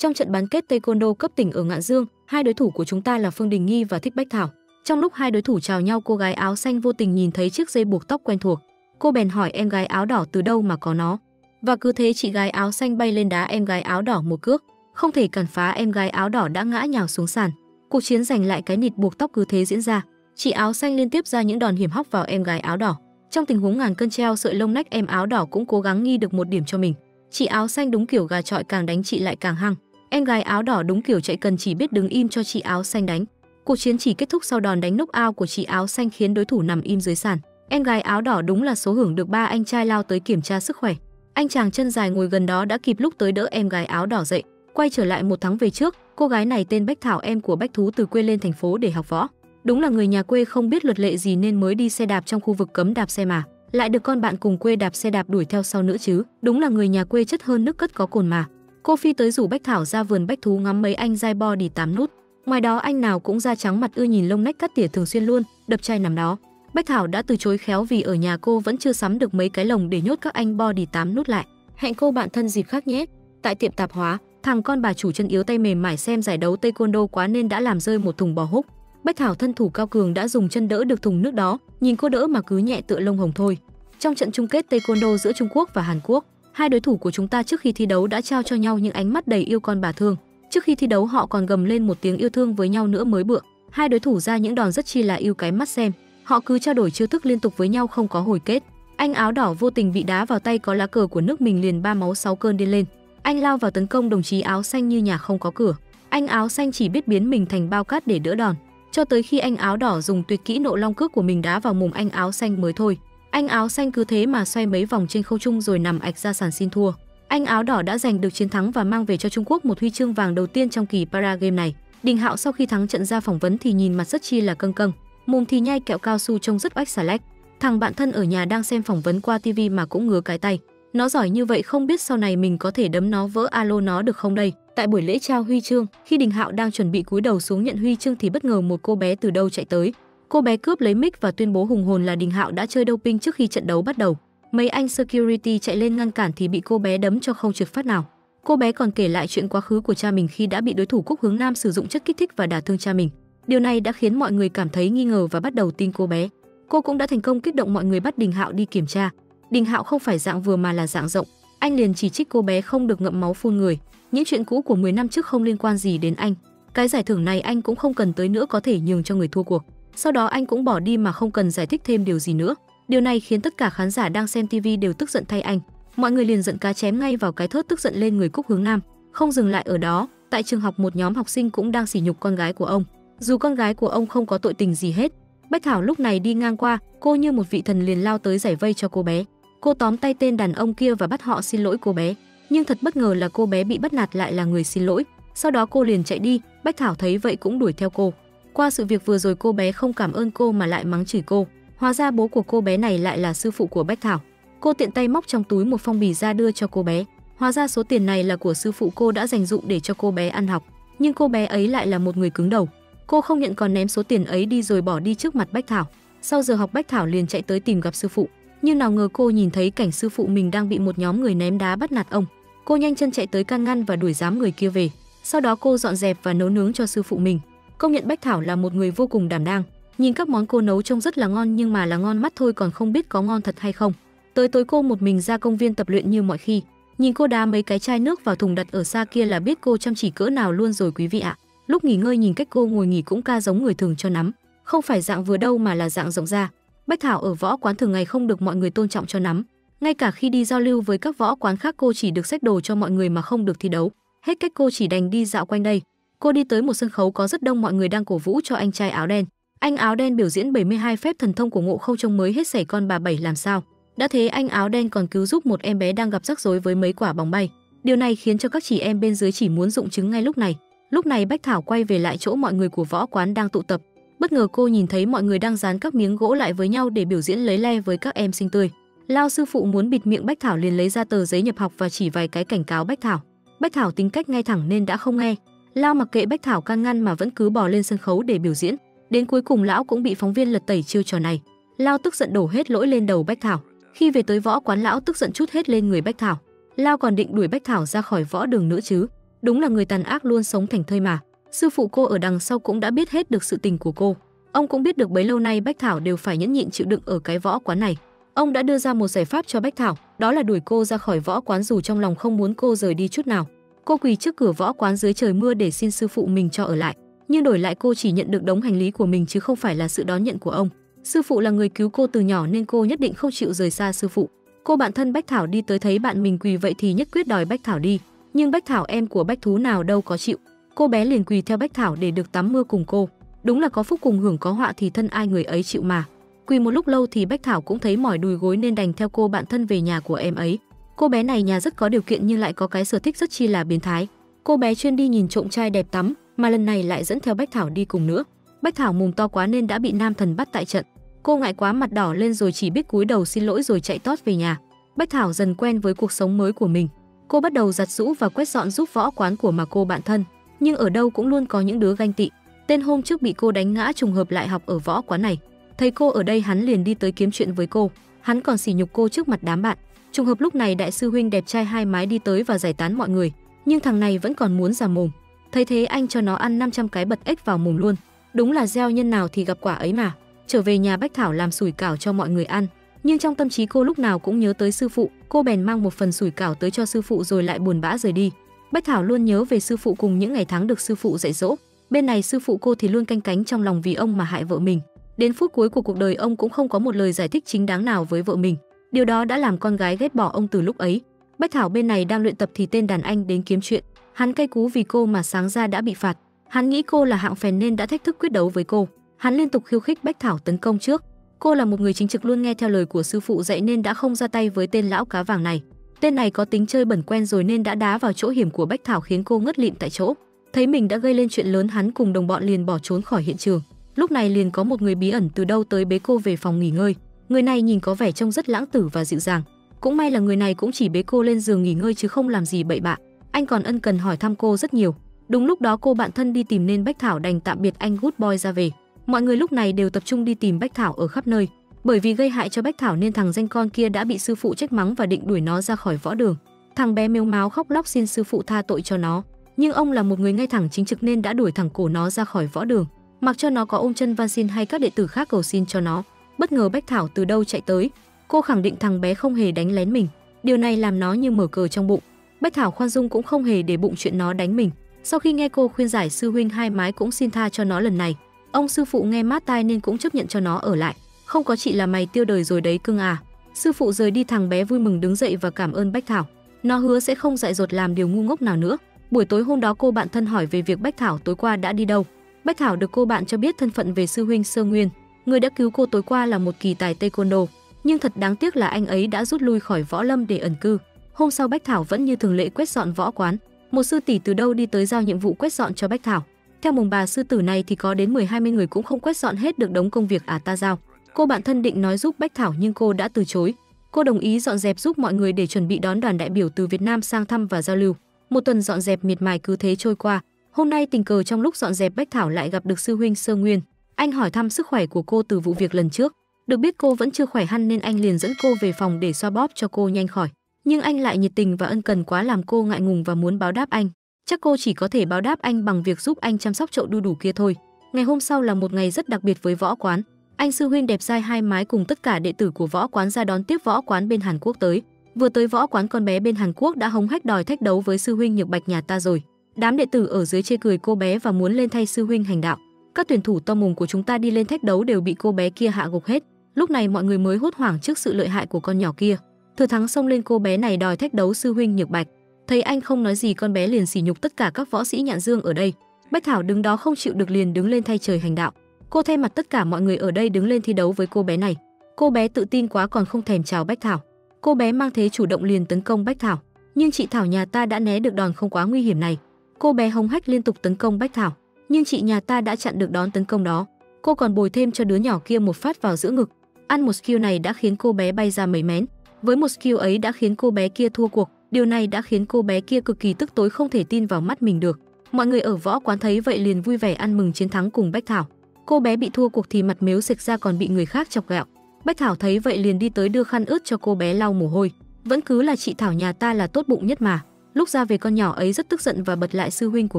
Trong trận bán kết Taekwondo cấp tỉnh ở Ngạn Dương, hai đối thủ của chúng ta là Phương Đình Nghi và Thích Bách Thảo. Trong lúc hai đối thủ chào nhau, cô gái áo xanh vô tình nhìn thấy chiếc dây buộc tóc quen thuộc. Cô bèn hỏi em gái áo đỏ từ đâu mà có nó. Và cứ thế chị gái áo xanh bay lên đá em gái áo đỏ một cước, không thể cản phá, em gái áo đỏ đã ngã nhào xuống sàn. Cuộc chiến giành lại cái nịt buộc tóc cứ thế diễn ra. Chị áo xanh liên tiếp ra những đòn hiểm hóc vào em gái áo đỏ. Trong tình huống ngàn cân treo sợi lông nách, em áo đỏ cũng cố gắng ghi được một điểm cho mình. Chị áo xanh đúng kiểu gà chọi, càng đánh chị lại càng hăng. Em gái áo đỏ đúng kiểu chạy cần, chỉ biết đứng im cho chị áo xanh đánh. Cuộc chiến chỉ kết thúc sau đòn đánh knock-out của chị áo xanh khiến đối thủ nằm im dưới sàn. Em gái áo đỏ đúng là số hưởng được, ba anh trai lao tới kiểm tra sức khỏe. Anh chàng chân dài ngồi gần đó đã kịp lúc tới đỡ em gái áo đỏ dậy. Quay trở lại một tháng về trước, cô gái này tên Bách Thảo, em của Bách Thú, từ quê lên thành phố để học võ. Đúng là người nhà quê không biết luật lệ gì nên mới đi xe đạp trong khu vực cấm đạp xe mà lại được con bạn cùng quê đạp xe đạp đuổi theo sau nữa chứ. Đúng là người nhà quê chất hơn nước cất có cồn mà. Cô phi tới rủ Bách Thảo ra vườn Bách Thú ngắm mấy anh dai body 8 nút. Ngoài đó anh nào cũng da trắng mặt ưa nhìn, lông nách cắt tỉa thường xuyên luôn, đập chai nằm đó. Bách Thảo đã từ chối khéo vì ở nhà cô vẫn chưa sắm được mấy cái lồng để nhốt các anh body 8 nút lại. Hẹn cô bạn thân dịp khác nhé. Tại tiệm tạp hóa, thằng con bà chủ chân yếu tay mềm mải xem giải đấu taekwondo quá nên đã làm rơi một thùng bò húc. Bách Thảo thân thủ cao cường đã dùng chân đỡ được thùng nước đó, nhìn cô đỡ mà cứ nhẹ tựa lông hồng thôi. Trong trận chung kết taekwondo giữa Trung Quốc và Hàn Quốc, hai đối thủ của chúng ta trước khi thi đấu đã trao cho nhau những ánh mắt đầy yêu con bà thương. Trước khi thi đấu họ còn gầm lên một tiếng yêu thương với nhau nữa mới bựa. Hai đối thủ ra những đòn rất chi là yêu cái mắt xem. Họ cứ trao đổi chiêu thức liên tục với nhau không có hồi kết. Anh áo đỏ vô tình bị đá vào tay có lá cờ của nước mình, liền ba máu 6 cơn điên lên. Anh lao vào tấn công đồng chí áo xanh như nhà không có cửa. Anh áo xanh chỉ biết biến mình thành bao cát để đỡ đòn, cho tới khi anh áo đỏ dùng tuyệt kỹ nộ long cước của mình đá vào mồm anh áo xanh mới thôi. Anh áo xanh cứ thế mà xoay mấy vòng trên không trung rồi nằm ạch ra sàn xin thua. Anh áo đỏ đã giành được chiến thắng và mang về cho Trung Quốc một huy chương vàng đầu tiên trong kỳ para game này. Đình Hạo sau khi thắng trận ra phỏng vấn thì nhìn mặt rất chi là căng căng, mồm thì nhai kẹo cao su trông rất oách xà lách. Thằng bạn thân ở nhà đang xem phỏng vấn qua tivi mà cũng ngứa cái tay. Nó giỏi như vậy không biết sau này mình có thể đấm nó vỡ alo nó được không đây. Tại buổi lễ trao huy chương, khi Đình Hạo đang chuẩn bị cúi đầu xuống nhận huy chương thì bất ngờ một cô bé từ đâu chạy tới. Cô bé cướp lấy mic và tuyên bố hùng hồn là Đình Hạo đã chơi doping trước khi trận đấu bắt đầu. Mấy anh security chạy lên ngăn cản thì bị cô bé đấm cho không trượt phát nào. Cô bé còn kể lại chuyện quá khứ của cha mình khi đã bị đối thủ Cúc Hướng Nam sử dụng chất kích thích và đả thương cha mình. Điều này đã khiến mọi người cảm thấy nghi ngờ và bắt đầu tin cô bé. Cô cũng đã thành công kích động mọi người bắt Đình Hạo đi kiểm tra. Đình Hạo không phải dạng vừa mà là dạng rộng. Anh liền chỉ trích cô bé không được ngậm máu phun người. Những chuyện cũ của 10 năm trước không liên quan gì đến anh. Cái giải thưởng này anh cũng không cần tới nữa, có thể nhường cho người thua cuộc. Sau đó anh cũng bỏ đi mà không cần giải thích thêm điều gì nữa. Điều này khiến tất cả khán giả đang xem TV đều tức giận thay anh. Mọi người liền giận cá chém ngay vào cái thớt tức giận lên người Cúc Hướng Nam. Không dừng lại ở đó, tại trường học một nhóm học sinh cũng đang sỉ nhục con gái của ông. Dù con gái của ông không có tội tình gì hết. Bách Thảo lúc này đi ngang qua, cô như một vị thần liền lao tới giải vây cho cô bé. Cô tóm tay tên đàn ông kia và bắt họ xin lỗi cô bé. Nhưng thật bất ngờ là cô bé bị bắt nạt lại là người xin lỗi. Sau đó cô liền chạy đi, Bách Thảo thấy vậy cũng đuổi theo cô. Qua sự việc vừa rồi cô bé không cảm ơn cô mà lại mắng chửi cô. Hóa ra bố của cô bé này lại là sư phụ của Bách Thảo. Cô tiện tay móc trong túi một phong bì ra đưa cho cô bé. Hóa ra số tiền này là của sư phụ cô đã dành dụm để cho cô bé ăn học. Nhưng cô bé ấy lại là một người cứng đầu. Cô không nhận còn ném số tiền ấy đi rồi bỏ đi trước mặt Bách Thảo. Sau giờ học Bách Thảo liền chạy tới tìm gặp sư phụ. Nhưng nào ngờ cô nhìn thấy cảnh sư phụ mình đang bị một nhóm người ném đá bắt nạt ông. Cô nhanh chân chạy tới can ngăn và đuổi giám người kia về. Sau đó cô dọn dẹp và nấu nướng cho sư phụ mình. Công nhận Bách Thảo là một người vô cùng đảm đang. Nhìn các món cô nấu trông rất là ngon nhưng mà là ngon mắt thôi còn không biết có ngon thật hay không. Tới tối cô một mình ra công viên tập luyện như mọi khi. Nhìn cô đá mấy cái chai nước vào thùng đặt ở xa kia là biết cô chăm chỉ cỡ nào luôn rồi quý vị ạ. Lúc nghỉ ngơi nhìn cách cô ngồi nghỉ cũng ca giống người thường cho nắm. Không phải dạng vừa đâu mà là dạng rộng ra. Bách Thảo ở võ quán thường ngày không được mọi người tôn trọng cho nắm. Ngay cả khi đi giao lưu với các võ quán khác cô chỉ được xách đồ cho mọi người mà không được thi đấu. Hết cách cô chỉ đành đi dạo quanh đây. Cô đi tới một sân khấu có rất đông mọi người đang cổ vũ cho anh trai áo đen. Anh áo đen biểu diễn 72 phép thần thông của Ngộ Không trông mới hết sảy con bà bảy làm sao. Đã thế anh áo đen còn cứu giúp một em bé đang gặp rắc rối với mấy quả bóng bay. Điều này khiến cho các chị em bên dưới chỉ muốn rụng trứng ngay lúc này. Lúc này Bách Thảo quay về lại chỗ mọi người của võ quán đang tụ tập. Bất ngờ cô nhìn thấy mọi người đang dán các miếng gỗ lại với nhau để biểu diễn lấy le với các em xinh tươi. Lao sư phụ muốn bịt miệng Bách Thảo liền lấy ra tờ giấy nhập học và chỉ vài cái cảnh cáo Bách Thảo. Bách Thảo tính cách ngay thẳng nên đã không nghe. Lao mặc kệ Bách Thảo can ngăn mà vẫn cứ bò lên sân khấu để biểu diễn. Đến cuối cùng lão cũng bị phóng viên lật tẩy chiêu trò này. Lao tức giận đổ hết lỗi lên đầu Bách Thảo. Khi về tới võ quán lão tức giận trút hết lên người Bách Thảo. Lao còn định đuổi Bách Thảo ra khỏi võ đường nữa chứ. Đúng là người tàn ác luôn sống thành thơi mà. Sư phụ cô ở đằng sau cũng đã biết hết được sự tình của cô. Ông cũng biết được bấy lâu nay Bách Thảo đều phải nhẫn nhịn chịu đựng ở cái võ quán này. Ông đã đưa ra một giải pháp cho Bách Thảo, đó là đuổi cô ra khỏi võ quán dù trong lòng không muốn cô rời đi chút nào. Cô quỳ trước cửa võ quán dưới trời mưa để xin sư phụ mình cho ở lại, nhưng đổi lại cô chỉ nhận được đống hành lý của mình chứ không phải là sự đón nhận của ông. Sư phụ là người cứu cô từ nhỏ nên cô nhất định không chịu rời xa sư phụ. Cô bạn thân Bách Thảo đi tới thấy bạn mình quỳ vậy thì nhất quyết đòi Bách Thảo đi, nhưng Bách Thảo em của Bách Thú nào đâu có chịu. Cô bé liền quỳ theo Bách Thảo để được tắm mưa cùng cô. Đúng là có phúc cùng hưởng có họa thì thân ai người ấy chịu mà. Quỳ một lúc lâu thì Bách Thảo cũng thấy mỏi đùi gối nên đành theo cô bạn thân về nhà của em ấy. Cô bé này nhà rất có điều kiện nhưng lại có cái sở thích rất chi là biến thái. Cô bé chuyên đi nhìn trộm trai đẹp tắm, mà lần này lại dẫn theo Bách Thảo đi cùng nữa. Bách Thảo mồm to quá nên đã bị nam thần bắt tại trận. Cô ngại quá mặt đỏ lên rồi chỉ biết cúi đầu xin lỗi rồi chạy tót về nhà. Bách Thảo dần quen với cuộc sống mới của mình. Cô bắt đầu giặt giũ và quét dọn giúp võ quán của mà cô bạn thân. Nhưng ở đâu cũng luôn có những đứa ganh tị. Tên hôm trước bị cô đánh ngã trùng hợp lại học ở võ quán này. Thấy cô ở đây hắn liền đi tới kiếm chuyện với cô. Hắn còn sỉ nhục cô trước mặt đám bạn. Trùng hợp lúc này đại sư huynh đẹp trai hai mái đi tới và giải tán mọi người. Nhưng thằng này vẫn còn muốn già mồm. Thấy thế anh cho nó ăn 500 cái bật ếch vào mồm luôn. Đúng là gieo nhân nào thì gặp quả ấy mà. Trở về nhà Bách Thảo làm sủi cảo cho mọi người ăn. Nhưng trong tâm trí cô lúc nào cũng nhớ tới sư phụ. Cô bèn mang một phần sủi cảo tới cho sư phụ rồi lại buồn bã rời đi. Bách Thảo luôn nhớ về sư phụ cùng những ngày tháng được sư phụ dạy dỗ. Bên này sư phụ cô thì luôn canh cánh trong lòng vì ông mà hại vợ mình. Đến phút cuối của cuộc đời ông cũng không có một lời giải thích chính đáng nào với vợ mình. Điều đó đã làm con gái ghét bỏ ông từ lúc ấy. Bách Thảo bên này đang luyện tập thì tên đàn anh đến kiếm chuyện. Hắn cay cú vì cô mà sáng ra đã bị phạt. Hắn nghĩ cô là hạng phèn nên đã thách thức quyết đấu với cô. Hắn liên tục khiêu khích Bách Thảo tấn công trước. Cô là một người chính trực luôn nghe theo lời của sư phụ dạy nên đã không ra tay với tên lão cá vàng này. Tên này có tính chơi bẩn quen rồi nên đã đá vào chỗ hiểm của Bách Thảo khiến cô ngất lịm tại chỗ. Thấy mình đã gây lên chuyện lớn hắn cùng đồng bọn liền bỏ trốn khỏi hiện trường. Lúc này liền có một người bí ẩn từ đâu tới bế cô về phòng nghỉ ngơi. Người này nhìn có vẻ trông rất lãng tử và dịu dàng. Cũng may là người này cũng chỉ bế cô lên giường nghỉ ngơi chứ không làm gì bậy bạ. Anh còn ân cần hỏi thăm cô rất nhiều. Đúng lúc đó cô bạn thân đi tìm nên Bách Thảo đành tạm biệt anh good boy ra về. Mọi người lúc này đều tập trung đi tìm Bách Thảo ở khắp nơi. Bởi vì gây hại cho Bách Thảo nên thằng danh con kia đã bị sư phụ trách mắng và định đuổi nó ra khỏi võ đường. Thằng bé mếu máo khóc lóc xin sư phụ tha tội cho nó. Nhưng ông là một người ngay thẳng chính trực nên đã đuổi thẳng cổ nó ra khỏi võ đường, mặc cho nó có ôm chân van xin hay các đệ tử khác cầu xin cho nó. Bất ngờ Bách Thảo từ đâu chạy tới. Cô khẳng định thằng bé không hề đánh lén mình. Điều này làm nó như mở cờ trong bụng. Bách Thảo khoan dung cũng không hề để bụng chuyện nó đánh mình. Sau khi nghe cô khuyên giải sư huynh hai mái cũng xin tha cho nó lần này. Ông sư phụ nghe mát tai nên cũng chấp nhận cho nó ở lại. Không có chị là mày tiêu đời rồi đấy cưng à. Sư phụ rời đi thằng bé vui mừng đứng dậy và cảm ơn Bách Thảo. Nó hứa sẽ không dại dột làm điều ngu ngốc nào nữa. Buổi tối hôm đó cô bạn thân hỏi về việc Bách Thảo tối qua đã đi đâu. Bách Thảo được cô bạn cho biết thân phận về sư huynh Sơ Nguyên. Người đã cứu cô tối qua là một kỳ tài taekwondo. Nhưng thật đáng tiếc là anh ấy đã rút lui khỏi võ lâm để ẩn cư. Hôm sau Bách Thảo vẫn như thường lệ quét dọn võ quán. Một sư tỷ từ đâu đi tới giao nhiệm vụ quét dọn cho Bách Thảo. Theo mồm bà sư tử này thì có đến 10-20 người cũng không quét dọn hết được đống công việc ta giao. Cô bạn thân định nói giúp Bách Thảo nhưng cô đã từ chối. Cô đồng ý dọn dẹp giúp mọi người để chuẩn bị đón đoàn đại biểu từ Việt Nam sang thăm và giao lưu. Một tuần dọn dẹp miệt mài cứ thế trôi qua. Hôm nay tình cờ trong lúc dọn dẹp Bách Thảo lại gặp được sư huynh Sơ Nguyên. Anh hỏi thăm sức khỏe của cô từ vụ việc lần trước. Được biết cô vẫn chưa khỏe hẳn nên anh liền dẫn cô về phòng để xoa bóp cho cô nhanh khỏi. Nhưng anh lại nhiệt tình và ân cần quá làm cô ngại ngùng và muốn báo đáp anh. Chắc cô chỉ có thể báo đáp anh bằng việc giúp anh chăm sóc chậu đu đủ kia thôi. Ngày hôm sau là một ngày rất đặc biệt với võ quán. Anh sư huynh đẹp trai hai mái cùng tất cả đệ tử của võ quán ra đón tiếp võ quán bên Hàn Quốc tới. Vừa tới võ quán con bé bên Hàn Quốc đã hống hách đòi thách đấu với sư huynh Nhược Bạch nhà ta rồi. Đám đệ tử ở dưới chê cười cô bé và muốn lên thay sư huynh hành đạo. Các tuyển thủ to mồm của chúng ta đi lên thách đấu đều bị cô bé kia hạ gục hết. Lúc này mọi người mới hốt hoảng trước sự lợi hại của con nhỏ kia. Thừa thắng xông lên cô bé này đòi thách đấu sư huynh Nhược Bạch. Thấy anh không nói gì con bé liền sỉ nhục tất cả các võ sĩ Nhạn Dương ở đây. Bách Thảo đứng đó không chịu được liền đứng lên thay trời hành đạo. Cô thay mặt tất cả mọi người ở đây đứng lên thi đấu với cô bé này. Cô bé tự tin quá còn không thèm chào Bách Thảo. Cô bé mang thế chủ động liền tấn công Bách Thảo. Nhưng chị Thảo nhà ta đã né được đòn không quá nguy hiểm này. Cô bé hống hách liên tục tấn công Bách Thảo. Nhưng chị nhà ta đã chặn được đòn tấn công đó. Cô còn bồi thêm cho đứa nhỏ kia một phát vào giữa ngực. Ăn một skill này đã khiến cô bé bay ra mấy mén. Với một skill ấy đã khiến cô bé kia thua cuộc. Điều này đã khiến cô bé kia cực kỳ tức tối không thể tin vào mắt mình được. Mọi người ở võ quán thấy vậy liền vui vẻ ăn mừng chiến thắng cùng Bách Thảo. Cô bé bị thua cuộc thì mặt mếu xệch ra còn bị người khác chọc ghẹo. Bách Thảo thấy vậy liền đi tới đưa khăn ướt cho cô bé lau mồ hôi. Vẫn cứ là chị Thảo nhà ta là tốt bụng nhất mà. Lúc ra về con nhỏ ấy rất tức giận và bật lại sư huynh của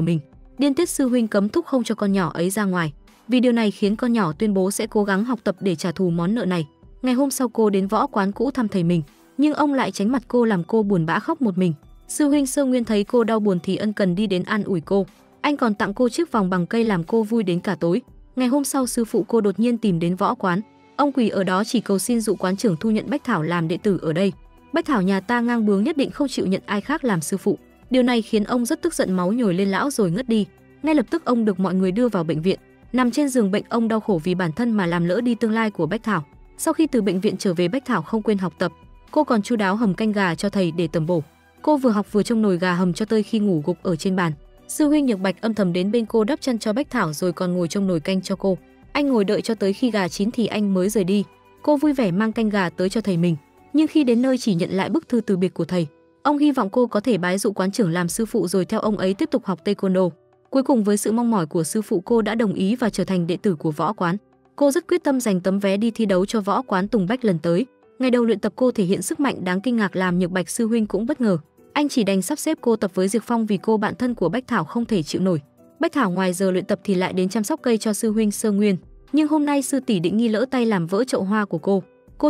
mình. Điên tiết sư huynh cấm thúc không cho con nhỏ ấy ra ngoài. Vì điều này khiến con nhỏ tuyên bố sẽ cố gắng học tập để trả thù món nợ này. Ngày hôm sau cô đến võ quán cũ thăm thầy mình, nhưng ông lại tránh mặt cô làm cô buồn bã khóc một mình. Sư huynh Sơ Nguyên thấy cô đau buồn thì ân cần đi đến an ủi cô. Anh còn tặng cô chiếc vòng bằng cây làm cô vui đến cả tối. Ngày hôm sau sư phụ cô đột nhiên tìm đến võ quán. Ông quỳ ở đó chỉ cầu xin dụ quán trưởng thu nhận Bách Thảo làm đệ tử ở đây. Bách Thảo nhà ta ngang bướng nhất định không chịu nhận ai khác làm sư phụ. Điều này khiến ông rất tức giận, máu nhồi lên lão rồi ngất đi. Ngay lập tức ông được mọi người đưa vào bệnh viện. Nằm trên giường bệnh ông đau khổ vì bản thân mà làm lỡ đi tương lai của Bách Thảo. Sau khi từ bệnh viện trở về, Bách Thảo không quên học tập. Cô còn chu đáo hầm canh gà cho thầy để tầm bổ. Cô vừa học vừa trông nồi gà hầm cho tới khi ngủ gục ở trên bàn. Sư huynh Nhược Bạch âm thầm đến bên cô đắp chân cho Bách Thảo rồi còn ngồi trông nồi canh cho cô. Anh ngồi đợi cho tới khi gà chín thì anh mới rời đi. Cô vui vẻ mang canh gà tới cho thầy mình, nhưng khi đến nơi chỉ nhận lại bức thư từ biệt của thầy. Ông hy vọng cô có thể bái dụ quán trưởng làm sư phụ rồi theo ông ấy tiếp tục học taekwondo. Cuối cùng với sự mong mỏi của sư phụ, cô đã đồng ý và trở thành đệ tử của võ quán. Cô rất quyết tâm giành tấm vé đi thi đấu cho võ quán Tùng Bách lần tới. Ngày đầu luyện tập cô thể hiện sức mạnh đáng kinh ngạc làm Nhược Bạch sư huynh cũng bất ngờ. Anh chỉ đành sắp xếp cô tập với Diệp Phong vì cô bạn thân của Bách Thảo không thể chịu nổi. Bách Thảo ngoài giờ luyện tập thì lại đến chăm sóc cây cho sư huynh Sơ Nguyên. Nhưng hôm nay sư tỷ Định Nghi lỡ tay làm vỡ chậu hoa của cô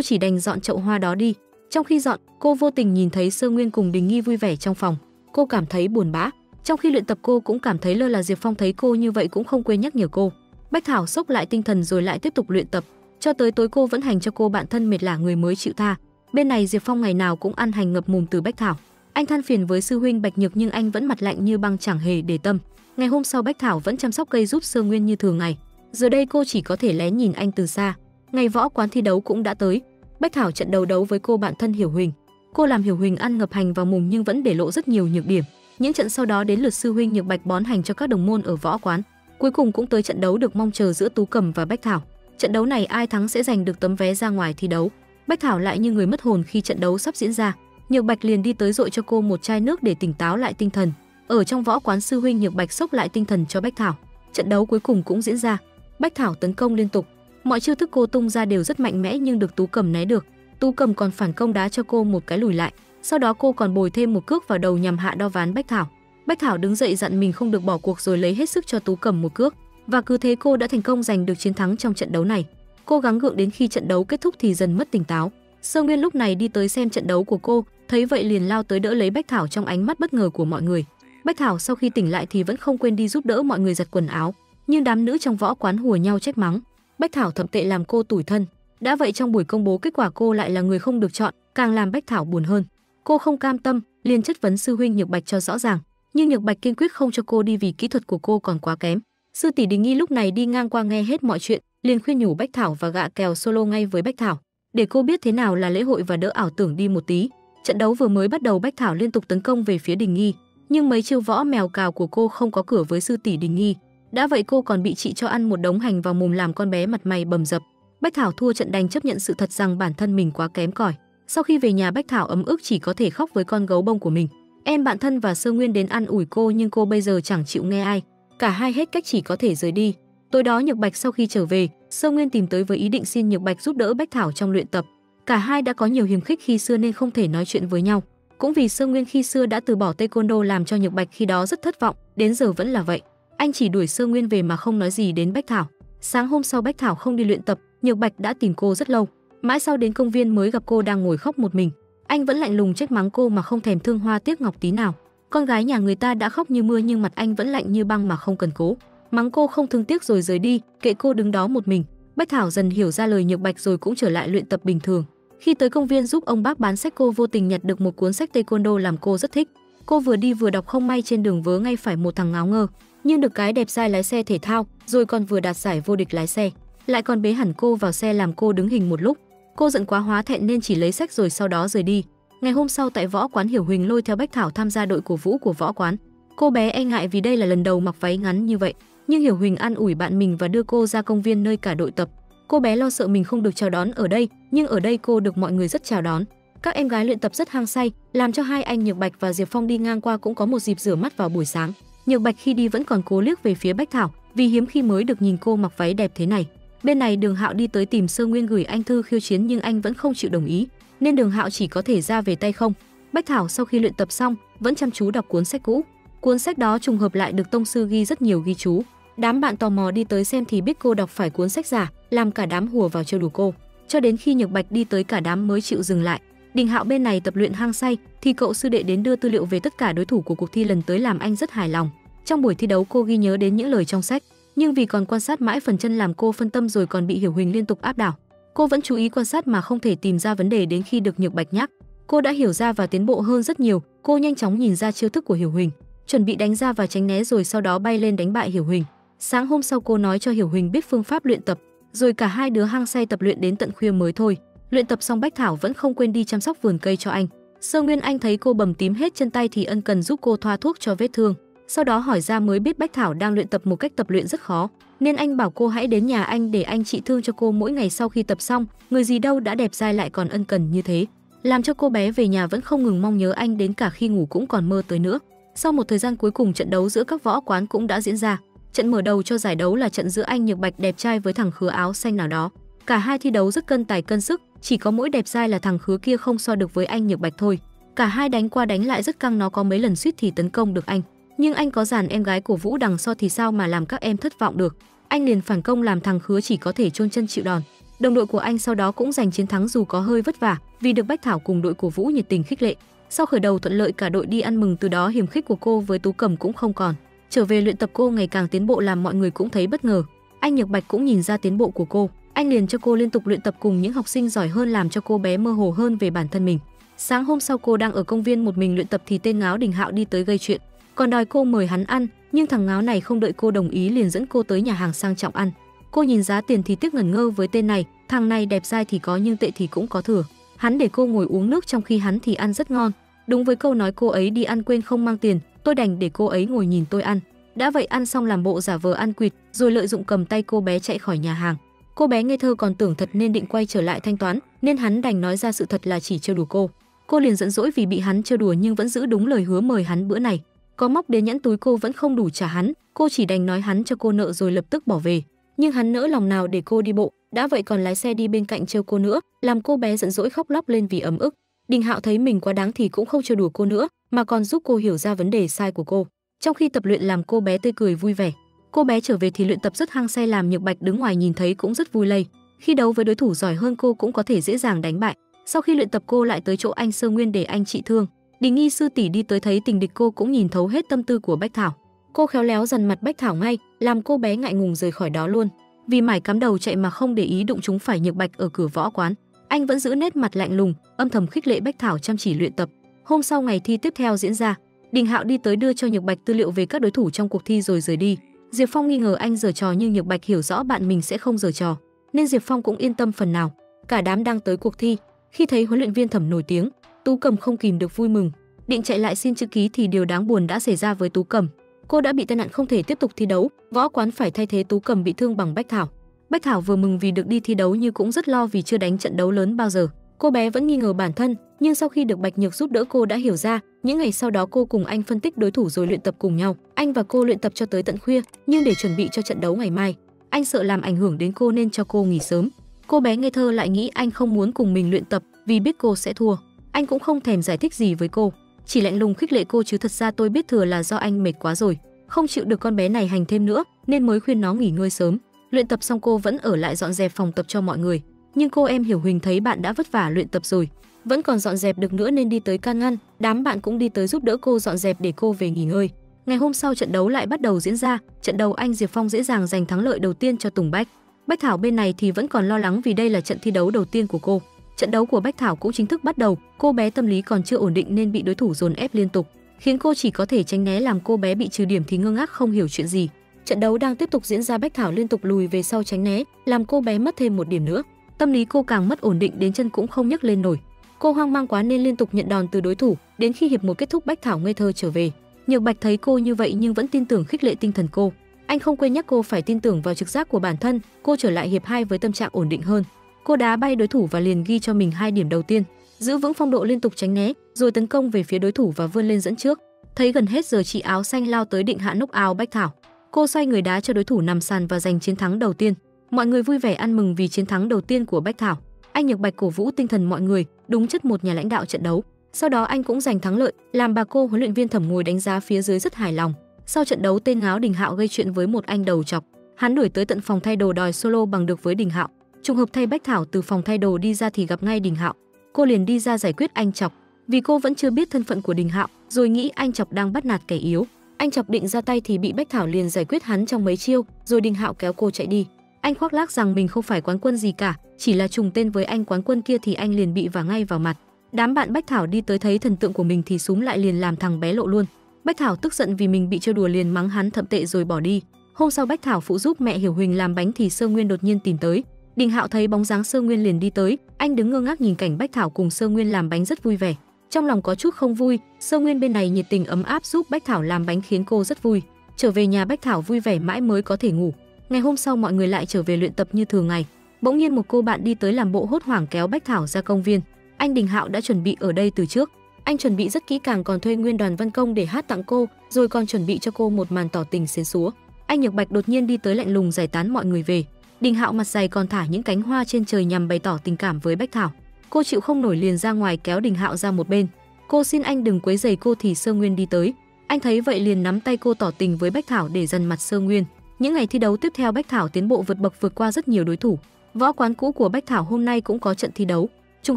chỉ đành dọn chậu hoa đó đi. Trong khi dọn, cô vô tình nhìn thấy Sơ Nguyên cùng Đình Nghi vui vẻ trong phòng. Cô cảm thấy buồn bã. Trong khi luyện tập cô cũng cảm thấy lơ là. Diệp Phong thấy cô như vậy cũng không quên nhắc nhở cô. Bách Thảo xốc lại tinh thần rồi lại tiếp tục luyện tập. Cho tới tối cô vẫn hành cho cô bạn thân mệt lả người mới chịu tha. Bên này Diệp Phong ngày nào cũng ăn hành ngập mồm từ Bách Thảo. Anh than phiền với sư huynh Bạch Nhược nhưng anh vẫn mặt lạnh như băng chẳng hề để tâm. Ngày hôm sau Bách Thảo vẫn chăm sóc cây giúp Sơ Nguyên như thường ngày. Giờ đây cô chỉ có thể lén nhìn anh từ xa. Ngày võ quán thi đấu cũng đã tới. Bách Thảo trận đầu đấu với cô bạn thân Hiểu Huỳnh. Cô làm Hiểu Huỳnh ăn ngập hành vào mồm nhưng vẫn để lộ rất nhiều nhược điểm. Những trận sau đó đến lượt sư huynh Nhược Bạch bón hành cho các đồng môn ở võ quán. Cuối cùng cũng tới trận đấu được mong chờ giữa Tú Cầm và Bách Thảo. Trận đấu này ai thắng sẽ giành được tấm vé ra ngoài thi đấu. Bách Thảo lại như người mất hồn khi trận đấu sắp diễn ra. Nhược Bạch liền đi tới dội cho cô một chai nước để tỉnh táo lại tinh thần. Ở trong võ quán sư huynh Nhược Bạch xốc lại tinh thần cho Bách Thảo. Trận đấu cuối cùng cũng diễn ra. Bách Thảo tấn công liên tục. Mọi chiêu thức cô tung ra đều rất mạnh mẽ nhưng được Tú Cầm né được. Tú Cầm còn phản công đá cho cô một cái lùi lại. Sau đó cô còn bồi thêm một cước vào đầu nhằm hạ đo ván Bách Thảo. Bách Thảo đứng dậy dặn mình không được bỏ cuộc rồi lấy hết sức cho Tú Cầm một cước. Và cứ thế cô đã thành công giành được chiến thắng trong trận đấu này. Cô gắng gượng đến khi trận đấu kết thúc thì dần mất tỉnh táo. Sơ Nguyên lúc này đi tới xem trận đấu của cô, thấy vậy liền lao tới đỡ lấy Bách Thảo trong ánh mắt bất ngờ của mọi người. Bách Thảo sau khi tỉnh lại thì vẫn không quên đi giúp đỡ mọi người giặt quần áo, nhưng đám nữ trong võ quán hùa nhau trách mắng. Bách Thảo thậm tệ làm cô tủi thân. Đã vậy trong buổi công bố kết quả cô lại là người không được chọn, càng làm Bách Thảo buồn hơn. Cô không cam tâm, liền chất vấn sư huynh Nhược Bạch cho rõ ràng, nhưng Nhược Bạch kiên quyết không cho cô đi vì kỹ thuật của cô còn quá kém. Sư tỷ Đình Nghi lúc này đi ngang qua nghe hết mọi chuyện, liền khuyên nhủ Bách Thảo và gạ kèo solo ngay với Bách Thảo, để cô biết thế nào là lễ hội và đỡ ảo tưởng đi một tí. Trận đấu vừa mới bắt đầu Bách Thảo liên tục tấn công về phía Đình Nghi, nhưng mấy chiêu võ mèo cào của cô không có cửa với sư tỷ Đình Nghi. Đã vậy cô còn bị chị cho ăn một đống hành vào mồm làm con bé mặt mày bầm dập. Bách Thảo thua trận đành chấp nhận sự thật rằng bản thân mình quá kém cỏi. Sau khi về nhà Bách Thảo ấm ức chỉ có thể khóc với con gấu bông của mình. Em bạn thân và Sơ Nguyên đến an ủi cô nhưng cô bây giờ chẳng chịu nghe ai. Cả hai hết cách chỉ có thể rời đi. Tối đó Nhược Bạch sau khi trở về, Sơ Nguyên tìm tới với ý định xin Nhược Bạch giúp đỡ Bách Thảo trong luyện tập. Cả hai đã có nhiều hiềm khích khi xưa nên không thể nói chuyện với nhau. Cũng vì Sơ Nguyên khi xưa đã từ bỏ taekwondo làm cho Nhược Bạch khi đó rất thất vọng, đến giờ vẫn là vậy. Anh chỉ đuổi Sơ Nguyên về mà không nói gì đến Bách Thảo. Sáng hôm sau Bách Thảo không đi luyện tập, Nhược Bạch đã tìm cô rất lâu. Mãi sau đến công viên mới gặp cô đang ngồi khóc một mình. Anh vẫn lạnh lùng trách mắng cô mà không thèm thương hoa tiếc ngọc tí nào. Con gái nhà người ta đã khóc như mưa nhưng mặt anh vẫn lạnh như băng mà không cần cố. Mắng cô không thương tiếc rồi rời đi, kệ cô đứng đó một mình. Bách Thảo dần hiểu ra lời Nhược Bạch rồi cũng trở lại luyện tập bình thường. Khi tới công viên giúp ông bác bán sách cô vô tình nhặt được một cuốn sách taekwondo làm cô rất thích. Cô vừa đi vừa đọc không may trên đường vớ ngay phải một thằng ngáo ngơ, nhưng được cái đẹp trai lái xe thể thao, rồi còn vừa đạt giải vô địch lái xe, lại còn bế hẳn cô vào xe làm cô đứng hình một lúc. Cô giận quá hóa thẹn nên chỉ lấy sách rồi sau đó rời đi. Ngày hôm sau tại võ quán Hiểu Huỳnh lôi theo Bách Thảo tham gia đội cổ vũ của võ quán. Cô bé e ngại vì đây là lần đầu mặc váy ngắn như vậy, nhưng Hiểu Huỳnh an ủi bạn mình và đưa cô ra công viên nơi cả đội tập. Cô bé lo sợ mình không được chào đón ở đây, nhưng ở đây cô được mọi người rất chào đón. Các em gái luyện tập rất hăng say, làm cho hai anh Nhược Bạch và Diệp Phong đi ngang qua cũng có một dịp rửa mắt vào buổi sáng. Nhược Bạch khi đi vẫn còn cố liếc về phía Bách Thảo, vì hiếm khi mới được nhìn cô mặc váy đẹp thế này. Bên này Đường Hạo đi tới tìm Sơ Nguyên gửi anh thư khiêu chiến nhưng anh vẫn không chịu đồng ý, nên Đường Hạo chỉ có thể ra về tay không. Bách Thảo sau khi luyện tập xong, vẫn chăm chú đọc cuốn sách cũ. Cuốn sách đó trùng hợp lại được tông sư ghi rất nhiều ghi chú. Đám bạn tò mò đi tới xem thì biết cô đọc phải cuốn sách giả, làm cả đám hùa vào trêu đùa cô. Cho đến khi Nhược Bạch đi tới cả đám mới chịu dừng lại. Đình Hạo bên này tập luyện hăng say thì cậu sư đệ đến đưa tư liệu về tất cả đối thủ của cuộc thi lần tới làm anh rất hài lòng. Trong buổi thi đấu cô ghi nhớ đến những lời trong sách, nhưng vì còn quan sát mãi phần chân làm cô phân tâm rồi còn bị Hiểu Huỳnh liên tục áp đảo. Cô vẫn chú ý quan sát mà không thể tìm ra vấn đề đến khi được Nhược Bạch nhắc. Cô đã hiểu ra và tiến bộ hơn rất nhiều. Cô nhanh chóng nhìn ra chiêu thức của Hiểu Huỳnh, chuẩn bị đánh ra và tránh né rồi sau đó bay lên đánh bại Hiểu Huỳnh. Sáng hôm sau cô nói cho Hiểu Huỳnh biết phương pháp luyện tập, rồi cả hai đứa hăng say tập luyện đến tận khuya mới thôi. Luyện tập xong Bách Thảo vẫn không quên đi chăm sóc vườn cây cho anh. Sơ Nguyên Anh thấy cô bầm tím hết chân tay thì ân cần giúp cô thoa thuốc cho vết thương. Sau đó hỏi ra mới biết Bách Thảo đang luyện tập một cách tập luyện rất khó, nên anh bảo cô hãy đến nhà anh để anh trị thương cho cô mỗi ngày sau khi tập xong. Người gì đâu đã đẹp dai lại còn ân cần như thế, làm cho cô bé về nhà vẫn không ngừng mong nhớ anh, đến cả khi ngủ cũng còn mơ tới nữa. Sau một thời gian cuối cùng trận đấu giữa các võ quán cũng đã diễn ra. Trận mở đầu cho giải đấu là trận giữa anh Nhược Bạch đẹp trai với thằng khứa áo xanh nào đó. Cả hai thi đấu rất cân tài cân sức, chỉ có mỗi đẹp trai là thằng khứa kia không so được với anh Nhược Bạch thôi. Cả hai đánh qua đánh lại rất căng, nó có mấy lần suýt thì tấn công được anh, nhưng anh có dàn em gái của Vũ đằng so thì sao mà làm các em thất vọng được. Anh liền phản công làm thằng khứa chỉ có thể chôn chân chịu đòn. Đồng đội của anh sau đó cũng giành chiến thắng dù có hơi vất vả, vì được Bách Thảo cùng đội của Vũ nhiệt tình khích lệ. Sau khởi đầu thuận lợi cả đội đi ăn mừng, từ đó hiềm khích của cô với Tú Cẩm cũng không còn. Trở về luyện tập cô ngày càng tiến bộ làm mọi người cũng thấy bất ngờ. Anh Nhược Bạch cũng nhìn ra tiến bộ của cô, anh liền cho cô liên tục luyện tập cùng những học sinh giỏi hơn, làm cho cô bé mơ hồ hơn về bản thân mình. Sáng hôm sau cô đang ở công viên một mình luyện tập thì tên ngáo Đình Hạo đi tới gây chuyện, còn đòi cô mời hắn ăn, nhưng thằng ngáo này không đợi cô đồng ý liền dẫn cô tới nhà hàng sang trọng ăn. Cô nhìn giá tiền thì tiếc ngẩn ngơ với tên này, thằng này đẹp dai thì có nhưng tệ thì cũng có thừa. Hắn để cô ngồi uống nước trong khi hắn thì ăn rất ngon. Đúng với câu nói cô ấy đi ăn quên không mang tiền, tôi đành để cô ấy ngồi nhìn tôi ăn. Đã vậy ăn xong làm bộ giả vờ ăn quỵt, rồi lợi dụng cầm tay cô bé chạy khỏi nhà hàng. Cô bé ngây thơ còn tưởng thật nên định quay trở lại thanh toán, nên hắn đành nói ra sự thật là chỉ trêu đùa cô. Cô liền giận dỗi vì bị hắn trêu đùa nhưng vẫn giữ đúng lời hứa mời hắn bữa này. Có móc đến nhẫn túi cô vẫn không đủ trả hắn, cô chỉ đành nói hắn cho cô nợ rồi lập tức bỏ về. Nhưng hắn nỡ lòng nào để cô đi bộ, đã vậy còn lái xe đi bên cạnh trêu cô nữa, làm cô bé giận dỗi khóc lóc lên vì ấm ức. Đình Hạo thấy mình quá đáng thì cũng không trêu đùa cô nữa, mà còn giúp cô hiểu ra vấn đề sai của cô. Trong khi tập luyện làm cô bé tươi cười vui vẻ. Cô bé trở về thì luyện tập rất hăng say làm Nhược Bạch đứng ngoài nhìn thấy cũng rất vui lây. Khi đấu với đối thủ giỏi hơn cô cũng có thể dễ dàng đánh bại. Sau khi luyện tập cô lại tới chỗ anh Sơ Nguyên để anh trị thương. Đình Nghi sư tỷ đi tới thấy tình địch cô cũng nhìn thấu hết tâm tư của Bách Thảo. Cô khéo léo dằn mặt Bách Thảo ngay, làm cô bé ngại ngùng rời khỏi đó luôn. Vì mải cắm đầu chạy mà không để ý đụng trúng phải Nhược Bạch ở cửa võ quán. Anh vẫn giữ nét mặt lạnh lùng, âm thầm khích lệ Bách Thảo chăm chỉ luyện tập. Hôm sau ngày thi tiếp theo diễn ra, Đình Hạo đi tới đưa cho Nhược Bạch tư liệu về các đối thủ trong cuộc thi rồi rời đi. Diệp Phong nghi ngờ anh giở trò nhưng Nhược Bạch hiểu rõ bạn mình sẽ không giở trò, nên Diệp Phong cũng yên tâm phần nào. Cả đám đang tới cuộc thi, khi thấy huấn luyện viên Thẩm nổi tiếng, Tú Cẩm không kìm được vui mừng, định chạy lại xin chữ ký thì điều đáng buồn đã xảy ra với Tú Cẩm. Cô đã bị tai nạn không thể tiếp tục thi đấu, võ quán phải thay thế Tú Cẩm bị thương bằng Bách Thảo. Bách Thảo vừa mừng vì được đi thi đấu nhưng cũng rất lo vì chưa đánh trận đấu lớn bao giờ. Cô bé vẫn nghi ngờ bản thân, nhưng sau khi được Bạch Nhược giúp đỡ cô đã hiểu ra. Những ngày sau đó cô cùng anh phân tích đối thủ rồi luyện tập cùng nhau. Anh và cô luyện tập cho tới tận khuya, nhưng để chuẩn bị cho trận đấu ngày mai, anh sợ làm ảnh hưởng đến cô nên cho cô nghỉ sớm. Cô bé ngây thơ lại nghĩ anh không muốn cùng mình luyện tập vì biết cô sẽ thua. Anh cũng không thèm giải thích gì với cô, chỉ lạnh lùng khích lệ cô chứ thật ra tôi biết thừa là do anh mệt quá rồi, không chịu được con bé này hành thêm nữa nên mới khuyên nó nghỉ ngơi sớm. Luyện tập xong cô vẫn ở lại dọn dẹp phòng tập cho mọi người, nhưng cô em Hiểu Huỳnh thấy bạn đã vất vả luyện tập rồi, vẫn còn dọn dẹp được nữa nên đi tới can ngăn. Đám bạn cũng đi tới giúp đỡ cô dọn dẹp để cô về nghỉ ngơi. Ngày hôm sau trận đấu lại bắt đầu diễn ra. Trận đấu anh Diệp Phong dễ dàng giành thắng lợi đầu tiên cho Tùng Bách. Bách Thảo bên này thì vẫn còn lo lắng vì đây là trận thi đấu đầu tiên của cô. Trận đấu của Bách Thảo cũng chính thức bắt đầu. Cô bé tâm lý còn chưa ổn định nên bị đối thủ dồn ép liên tục, khiến cô chỉ có thể tránh né, làm cô bé bị trừ điểm thì ngơ ngác không hiểu chuyện gì. Trận đấu đang tiếp tục diễn ra, Bách Thảo liên tục lùi về sau tránh né, làm cô bé mất thêm một điểm nữa. Tâm lý cô càng mất ổn định, đến chân cũng không nhấc lên nổi. Cô hoang mang quá nên liên tục nhận đòn từ đối thủ. Đến khi hiệp 1 kết thúc, Bách Thảo ngây thơ trở về. Nhược Bạch thấy cô như vậy nhưng vẫn tin tưởng khích lệ tinh thần cô. Anh không quên nhắc cô phải tin tưởng vào trực giác của bản thân. Cô trở lại hiệp 2 với tâm trạng ổn định hơn. Cô đá bay đối thủ và liền ghi cho mình 2 điểm đầu tiên, giữ vững phong độ liên tục tránh né, rồi tấn công về phía đối thủ và vươn lên dẫn trước. Thấy gần hết giờ, chị áo xanh lao tới định hạ knock out Bách Thảo. Cô xoay người đá cho đối thủ nằm sàn và giành chiến thắng đầu tiên. Mọi người vui vẻ ăn mừng vì chiến thắng đầu tiên của Bách Thảo. Anh Nhược Bạch cổ vũ tinh thần mọi người, đúng chất một nhà lãnh đạo trận đấu. Sau đó anh cũng giành thắng lợi, làm bà cô huấn luyện viên Thẩm ngồi đánh giá phía dưới rất hài lòng. Sau trận đấu, tên Ngáo Đình Hạo gây chuyện với một anh đầu chọc. Hắn đuổi tới tận phòng thay đồ đòi solo bằng được với Đình Hạo. Trùng hợp thay Bách Thảo từ phòng thay đồ đi ra thì gặp ngay Đình Hạo. Cô liền đi ra giải quyết anh chọc. Vì cô vẫn chưa biết thân phận của Đình Hạo, rồi nghĩ anh chọc đang bắt nạt kẻ yếu. Anh chọc định ra tay thì bị Bách Thảo liền giải quyết hắn trong mấy chiêu, rồi Đình Hạo kéo cô chạy đi. Anh khoác lác rằng mình không phải quán quân gì cả, chỉ là trùng tên với anh quán quân kia thì anh liền bị vả ngay vào mặt. Đám bạn Bách Thảo đi tới thấy thần tượng của mình thì súm lại liền làm thằng bé lộ luôn. Bách Thảo tức giận vì mình bị trêu đùa liền mắng hắn thậm tệ rồi bỏ đi. Hôm sau Bách Thảo phụ giúp mẹ Hiểu Huỳnh làm bánh thì Sơ Nguyên đột nhiên tìm tới. Đình Hạo thấy bóng dáng Sơ Nguyên liền đi tới, anh đứng ngơ ngác nhìn cảnh Bách Thảo cùng Sơ Nguyên làm bánh rất vui vẻ. Trong lòng có chút không vui, Sơ Nguyên bên này nhiệt tình ấm áp giúp Bách Thảo làm bánh khiến cô rất vui. Trở về nhà Bách Thảo vui vẻ mãi mới có thể ngủ. Ngày hôm sau mọi người lại trở về luyện tập như thường ngày. Bỗng nhiên một cô bạn đi tới làm bộ hốt hoảng kéo Bách Thảo ra công viên. Anh Đình Hạo đã chuẩn bị ở đây từ trước. Anh chuẩn bị rất kỹ càng, còn thuê nguyên đoàn văn công để hát tặng cô, rồi còn chuẩn bị cho cô một màn tỏ tình xến xúa. Anh Nhược Bạch đột nhiên đi tới lạnh lùng giải tán mọi người về. Đình Hạo mặt dày còn thả những cánh hoa trên trời nhằm bày tỏ tình cảm với Bách Thảo. Cô chịu không nổi liền ra ngoài kéo Đình Hạo ra một bên. Cô xin anh đừng quấy rầy cô thì Sơ Nguyên đi tới. Anh thấy vậy liền nắm tay cô tỏ tình với Bách Thảo để dằn mặt Sơ Nguyên. Những ngày thi đấu tiếp theo Bách Thảo tiến bộ vượt bậc, vượt qua rất nhiều đối thủ. Võ quán cũ của Bách Thảo hôm nay cũng có trận thi đấu. Trùng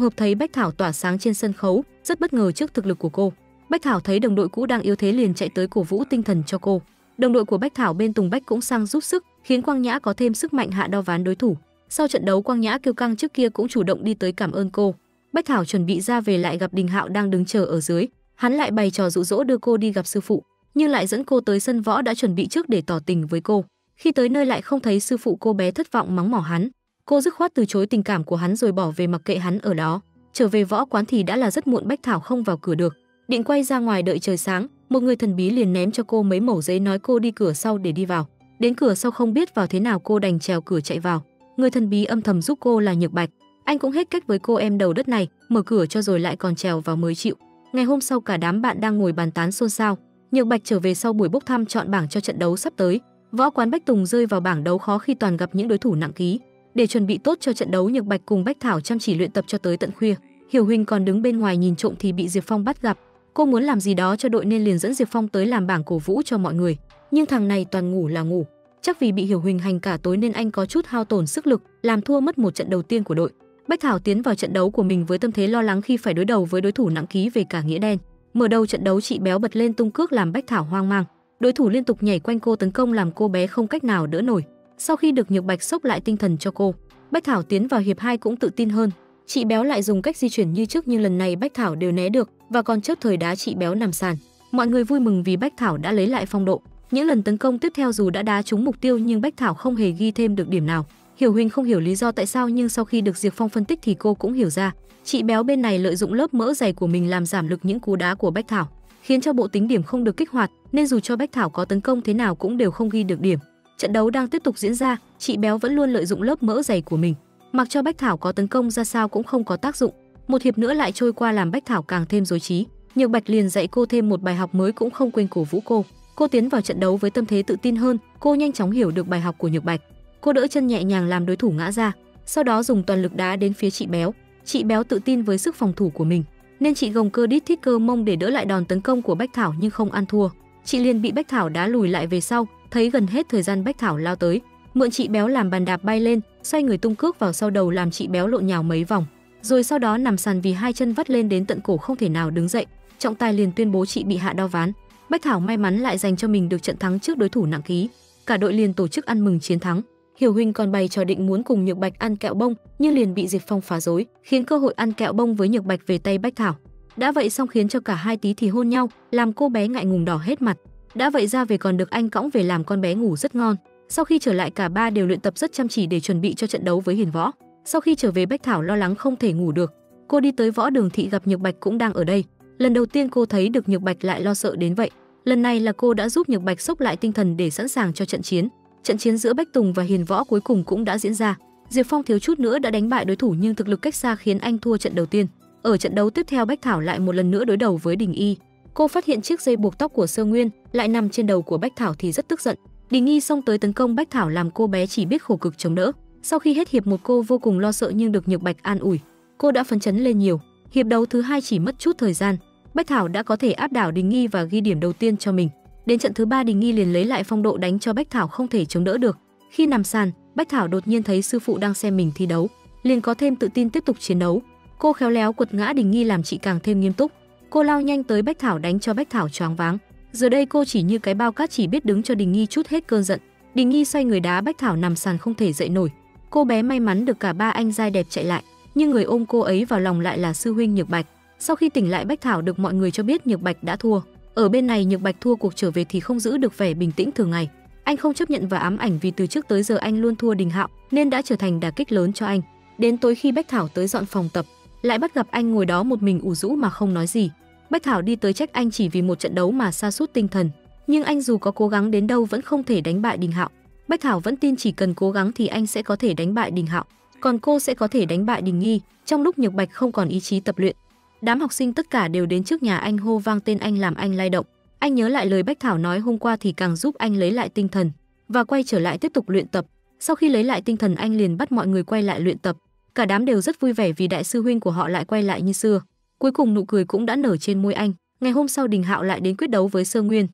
hợp thấy Bách Thảo tỏa sáng trên sân khấu, rất bất ngờ trước thực lực của cô. Bách Thảo thấy đồng đội cũ đang yếu thế liền chạy tới cổ vũ tinh thần cho cô. Đồng đội của Bách Thảo bên Tùng Bách cũng sang giúp sức, khiến Quang Nhã có thêm sức mạnh hạ đo ván đối thủ. Sau trận đấu Quang Nhã kiêu căng trước kia cũng chủ động đi tới cảm ơn cô. Bách Thảo chuẩn bị ra về lại gặp Đình Hạo đang đứng chờ ở dưới. Hắn lại bày trò dụ dỗ đưa cô đi gặp sư phụ, nhưng lại dẫn cô tới sân võ đã chuẩn bị trước để tỏ tình với cô. Khi tới nơi lại không thấy sư phụ, cô bé thất vọng mắng mỏ hắn. Cô dứt khoát từ chối tình cảm của hắn rồi bỏ về mặc kệ hắn ở đó. Trở về võ quán thì đã là rất muộn, Bách Thảo không vào cửa được. Định quay ra ngoài đợi trời sáng, một người thần bí liền ném cho cô mấy mẩu giấy nói cô đi cửa sau để đi vào. Đến cửa sau không biết vào thế nào, cô đành trèo cửa chạy vào. Người thần bí âm thầm giúp cô là Nhược Bạch. Anh cũng hết cách với cô em đầu đất này, mở cửa cho rồi lại còn trèo vào mới chịu. Ngày hôm sau cả đám bạn đang ngồi bàn tán xôn xao. Nhược Bạch trở về sau buổi bốc thăm chọn bảng cho trận đấu sắp tới. Võ quán Bách Tùng rơi vào bảng đấu khó khi toàn gặp những đối thủ nặng ký. Để chuẩn bị tốt cho trận đấu, Nhược Bạch cùng Bách Thảo chăm chỉ luyện tập cho tới tận khuya. Hiểu Huỳnh còn đứng bên ngoài nhìn trộm thì bị Diệp Phong bắt gặp. Cô muốn làm gì đó cho đội nên liền dẫn Diệp Phong tới làm bảng cổ vũ cho mọi người. Nhưng thằng này toàn ngủ là ngủ. Chắc vì bị Hiểu Huỳnh hành cả tối nên anh có chút hao tổn sức lực, làm thua mất một trận đầu tiên của đội. Bách Thảo tiến vào trận đấu của mình với tâm thế lo lắng khi phải đối đầu với đối thủ nặng ký về cả nghĩa đen. Mở đầu trận đấu chị Béo bật lên tung cước làm Bách Thảo hoang mang. Đối thủ liên tục nhảy quanh cô tấn công làm cô bé không cách nào đỡ nổi. Sau khi được Nhược Bạch xốc lại tinh thần cho cô, Bách Thảo tiến vào hiệp 2 cũng tự tin hơn. Chị Béo lại dùng cách di chuyển như trước nhưng lần này Bách Thảo đều né được và còn chớp thời đá chị Béo nằm sàn. Mọi người vui mừng vì Bách Thảo đã lấy lại phong độ. Những lần tấn công tiếp theo dù đã đá trúng mục tiêu nhưng Bách Thảo không hề ghi thêm được điểm nào. Hiểu Huỳnh không hiểu lý do tại sao nhưng sau khi được Diệp Phong phân tích thì cô cũng hiểu ra. Chị Béo bên này lợi dụng lớp mỡ dày của mình làm giảm lực những cú đá của Bách Thảo, khiến cho bộ tính điểm không được kích hoạt, nên dù cho Bách Thảo có tấn công thế nào cũng đều không ghi được điểm. Trận đấu đang tiếp tục diễn ra, chị Béo vẫn luôn lợi dụng lớp mỡ dày của mình, mặc cho Bách Thảo có tấn công ra sao cũng không có tác dụng. Một hiệp nữa lại trôi qua làm Bách Thảo càng thêm rối trí. Nhược Bạch liền dạy cô thêm một bài học mới cũng không quên cổ vũ cô. Cô tiến vào trận đấu với tâm thế tự tin hơn, cô nhanh chóng hiểu được bài học của Nhược Bạch. Cô đỡ chân nhẹ nhàng làm đối thủ ngã ra, sau đó dùng toàn lực đá đến phía chị Béo. Chị Béo tự tin với sức phòng thủ của mình, nên chị gồng cơ đít thít cơ mông để đỡ lại đòn tấn công của Bách Thảo nhưng không ăn thua. Chị liền bị Bách Thảo đá lùi lại về sau, thấy gần hết thời gian Bách Thảo lao tới, mượn chị Béo làm bàn đạp bay lên, xoay người tung cước vào sau đầu làm chị Béo lộn nhào mấy vòng, rồi sau đó nằm sàn vì hai chân vắt lên đến tận cổ không thể nào đứng dậy. Trọng tài liền tuyên bố chị bị hạ đao ván. Bách Thảo may mắn lại giành cho mình được trận thắng trước đối thủ nặng ký. Cả đội liền tổ chức ăn mừng chiến thắng. Hiểu Huỳnh còn bày trò định muốn cùng Nhược Bạch ăn kẹo bông, nhưng liền bị Diệp Phong phá rối, khiến cơ hội ăn kẹo bông với Nhược Bạch về tay Bách Thảo. Đã vậy xong khiến cho cả hai tí thì hôn nhau, làm cô bé ngại ngùng đỏ hết mặt. Đã vậy ra về còn được anh cõng về làm con bé ngủ rất ngon. Sau khi trở lại cả ba đều luyện tập rất chăm chỉ để chuẩn bị cho trận đấu với Hiền Võ. Sau khi trở về Bách Thảo lo lắng không thể ngủ được. Cô đi tới Võ Đường Thị gặp Nhược Bạch cũng đang ở đây. Lần đầu tiên cô thấy được Nhược Bạch lại lo sợ đến vậy. Lần này là cô đã giúp Nhược Bạch xốc lại tinh thần để sẵn sàng cho trận chiến. Trận chiến giữa Bách Tùng và Hiền Võ cuối cùng cũng đã diễn ra. Diệp Phong thiếu chút nữa đã đánh bại đối thủ nhưng thực lực cách xa khiến anh thua trận đầu tiên. Ở trận đấu tiếp theo Bách Thảo lại một lần nữa đối đầu với Đình Y. Cô phát hiện chiếc dây buộc tóc của Sơ Nguyên lại nằm trên đầu của Bách Thảo thì rất tức giận. Đình Y xông tới tấn công Bách Thảo làm cô bé chỉ biết khổ cực chống đỡ. Sau khi hết hiệp một cô vô cùng lo sợ nhưng được Nhược Bạch an ủi, cô đã phấn chấn lên nhiều. Hiệp đấu thứ hai chỉ mất chút thời gian, Bách Thảo đã có thể áp đảo Đình Nghi và ghi điểm đầu tiên cho mình. Đến trận thứ 3 Đình Nghi liền lấy lại phong độ đánh cho Bách Thảo không thể chống đỡ được. Khi nằm sàn, Bách Thảo đột nhiên thấy sư phụ đang xem mình thi đấu, liền có thêm tự tin tiếp tục chiến đấu. Cô khéo léo quật ngã Đình Nghi làm chị càng thêm nghiêm túc. Cô lao nhanh tới Bách Thảo đánh cho Bách Thảo choáng váng. Giờ đây cô chỉ như cái bao cát chỉ biết đứng cho Đình Nghi trút hết cơn giận. Đình Nghi xoay người đá Bách Thảo nằm sàn không thể dậy nổi. Cô bé may mắn được cả ba anh giai đẹp chạy lại, nhưng người ôm cô ấy vào lòng lại là sư huynh Nhược Bạch. Sau khi tỉnh lại Bách Thảo được mọi người cho biết Nhược Bạch đã thua. Ở bên này Nhược Bạch thua cuộc trở về thì không giữ được vẻ bình tĩnh thường ngày. Anh không chấp nhận và ám ảnh vì từ trước tới giờ anh luôn thua Đình Hạo nên đã trở thành đả kích lớn cho anh. Đến tối khi Bách Thảo tới dọn phòng tập, lại bắt gặp anh ngồi đó một mình ủ rũ mà không nói gì. Bách Thảo đi tới trách anh chỉ vì một trận đấu mà sa sút tinh thần, nhưng anh dù có cố gắng đến đâu vẫn không thể đánh bại Đình Hạo. Bách Thảo vẫn tin chỉ cần cố gắng thì anh sẽ có thể đánh bại Đình Hạo, còn cô sẽ có thể đánh bại Đình Nghi. Trong lúc Nhược Bạch không còn ý chí tập luyện, đám học sinh tất cả đều đến trước nhà anh hô vang tên anh làm anh lay động. Anh nhớ lại lời Bách Thảo nói hôm qua thì càng giúp anh lấy lại tinh thần và quay trở lại tiếp tục luyện tập. Sau khi lấy lại tinh thần anh liền bắt mọi người quay lại luyện tập. Cả đám đều rất vui vẻ vì đại sư huynh của họ lại quay lại như xưa. Cuối cùng nụ cười cũng đã nở trên môi anh. Ngày hôm sau Đình Hạo lại đến quyết đấu với Sơ Nguyên.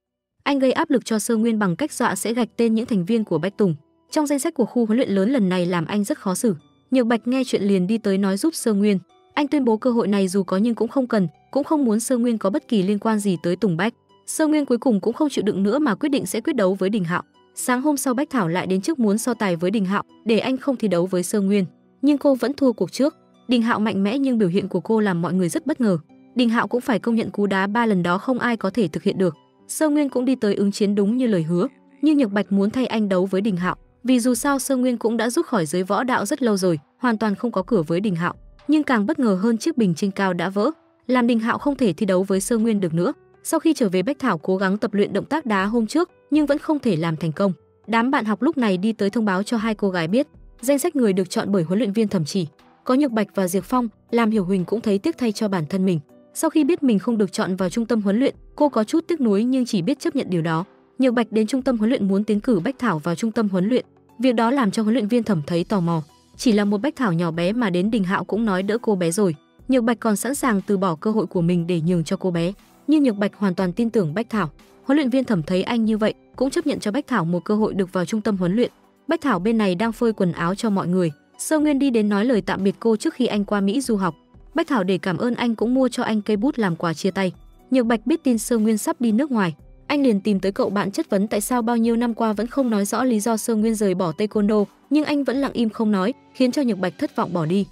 Anh gây áp lực cho Sơ Nguyên bằng cách dọa sẽ gạch tên những thành viên của Bách Tùng trong danh sách của khu huấn luyện lớn lần này, làm anh rất khó xử. Nhược Bạch nghe chuyện liền đi tới nói giúp Sơ Nguyên. Anh tuyên bố cơ hội này dù có nhưng cũng không cần, cũng không muốn Sơ Nguyên có bất kỳ liên quan gì tới Tùng Bách. Sơ Nguyên cuối cùng cũng không chịu đựng nữa mà quyết định sẽ quyết đấu với Đình Hạo. Sáng hôm sau Bách Thảo lại đến trước muốn so tài với Đình Hạo để anh không thi đấu với Sơ Nguyên, nhưng cô vẫn thua cuộc trước. Đình Hạo mạnh mẽ nhưng biểu hiện của cô làm mọi người rất bất ngờ. Đình Hạo cũng phải công nhận cú đá 3 lần đó không ai có thể thực hiện được. Sơ Nguyên cũng đi tới ứng chiến đúng như lời hứa, nhưng Nhược Bạch muốn thay anh đấu với Đình Hạo, vì dù sao Sơ Nguyên cũng đã rút khỏi giới võ đạo rất lâu rồi, hoàn toàn không có cửa với Đình Hạo. Nhưng càng bất ngờ hơn chiếc bình trên cao đã vỡ, làm Đình Hạo không thể thi đấu với Sơ Nguyên được nữa. Sau khi trở về Bách Thảo cố gắng tập luyện động tác đá hôm trước nhưng vẫn không thể làm thành công. Đám bạn học lúc này đi tới thông báo cho hai cô gái biết danh sách người được chọn bởi huấn luyện viên Thẩm Chỉ. Có Nhược Bạch và Diệp Phong, làm Hiểu Huỳnh cũng thấy tiếc thay cho bản thân mình. Sau khi biết mình không được chọn vào trung tâm huấn luyện, cô có chút tiếc nuối nhưng chỉ biết chấp nhận điều đó. Nhược Bạch đến trung tâm huấn luyện muốn tiến cử Bách Thảo vào trung tâm huấn luyện. Việc đó làm cho huấn luyện viên Thẩm thấy tò mò. Chỉ là một Bách Thảo nhỏ bé mà đến Đình Hạo cũng nói đỡ cô bé rồi. Nhược Bạch còn sẵn sàng từ bỏ cơ hội của mình để nhường cho cô bé. Nhưng Nhược Bạch hoàn toàn tin tưởng Bách Thảo. Huấn luyện viên Thẩm thấy anh như vậy, cũng chấp nhận cho Bách Thảo một cơ hội được vào trung tâm huấn luyện. Bách Thảo bên này đang phơi quần áo cho mọi người. Sơ Nguyên đi đến nói lời tạm biệt cô trước khi anh qua Mỹ du học. Bách Thảo để cảm ơn anh cũng mua cho anh cây bút làm quà chia tay. Nhược Bạch biết tin Sơ Nguyên sắp đi nước ngoài, anh liền tìm tới cậu bạn chất vấn tại sao bao nhiêu năm qua vẫn không nói rõ lý do Sơ Nguyên rời bỏ taekwondo, nhưng anh vẫn lặng im không nói, khiến cho Nhược Bạch thất vọng bỏ đi.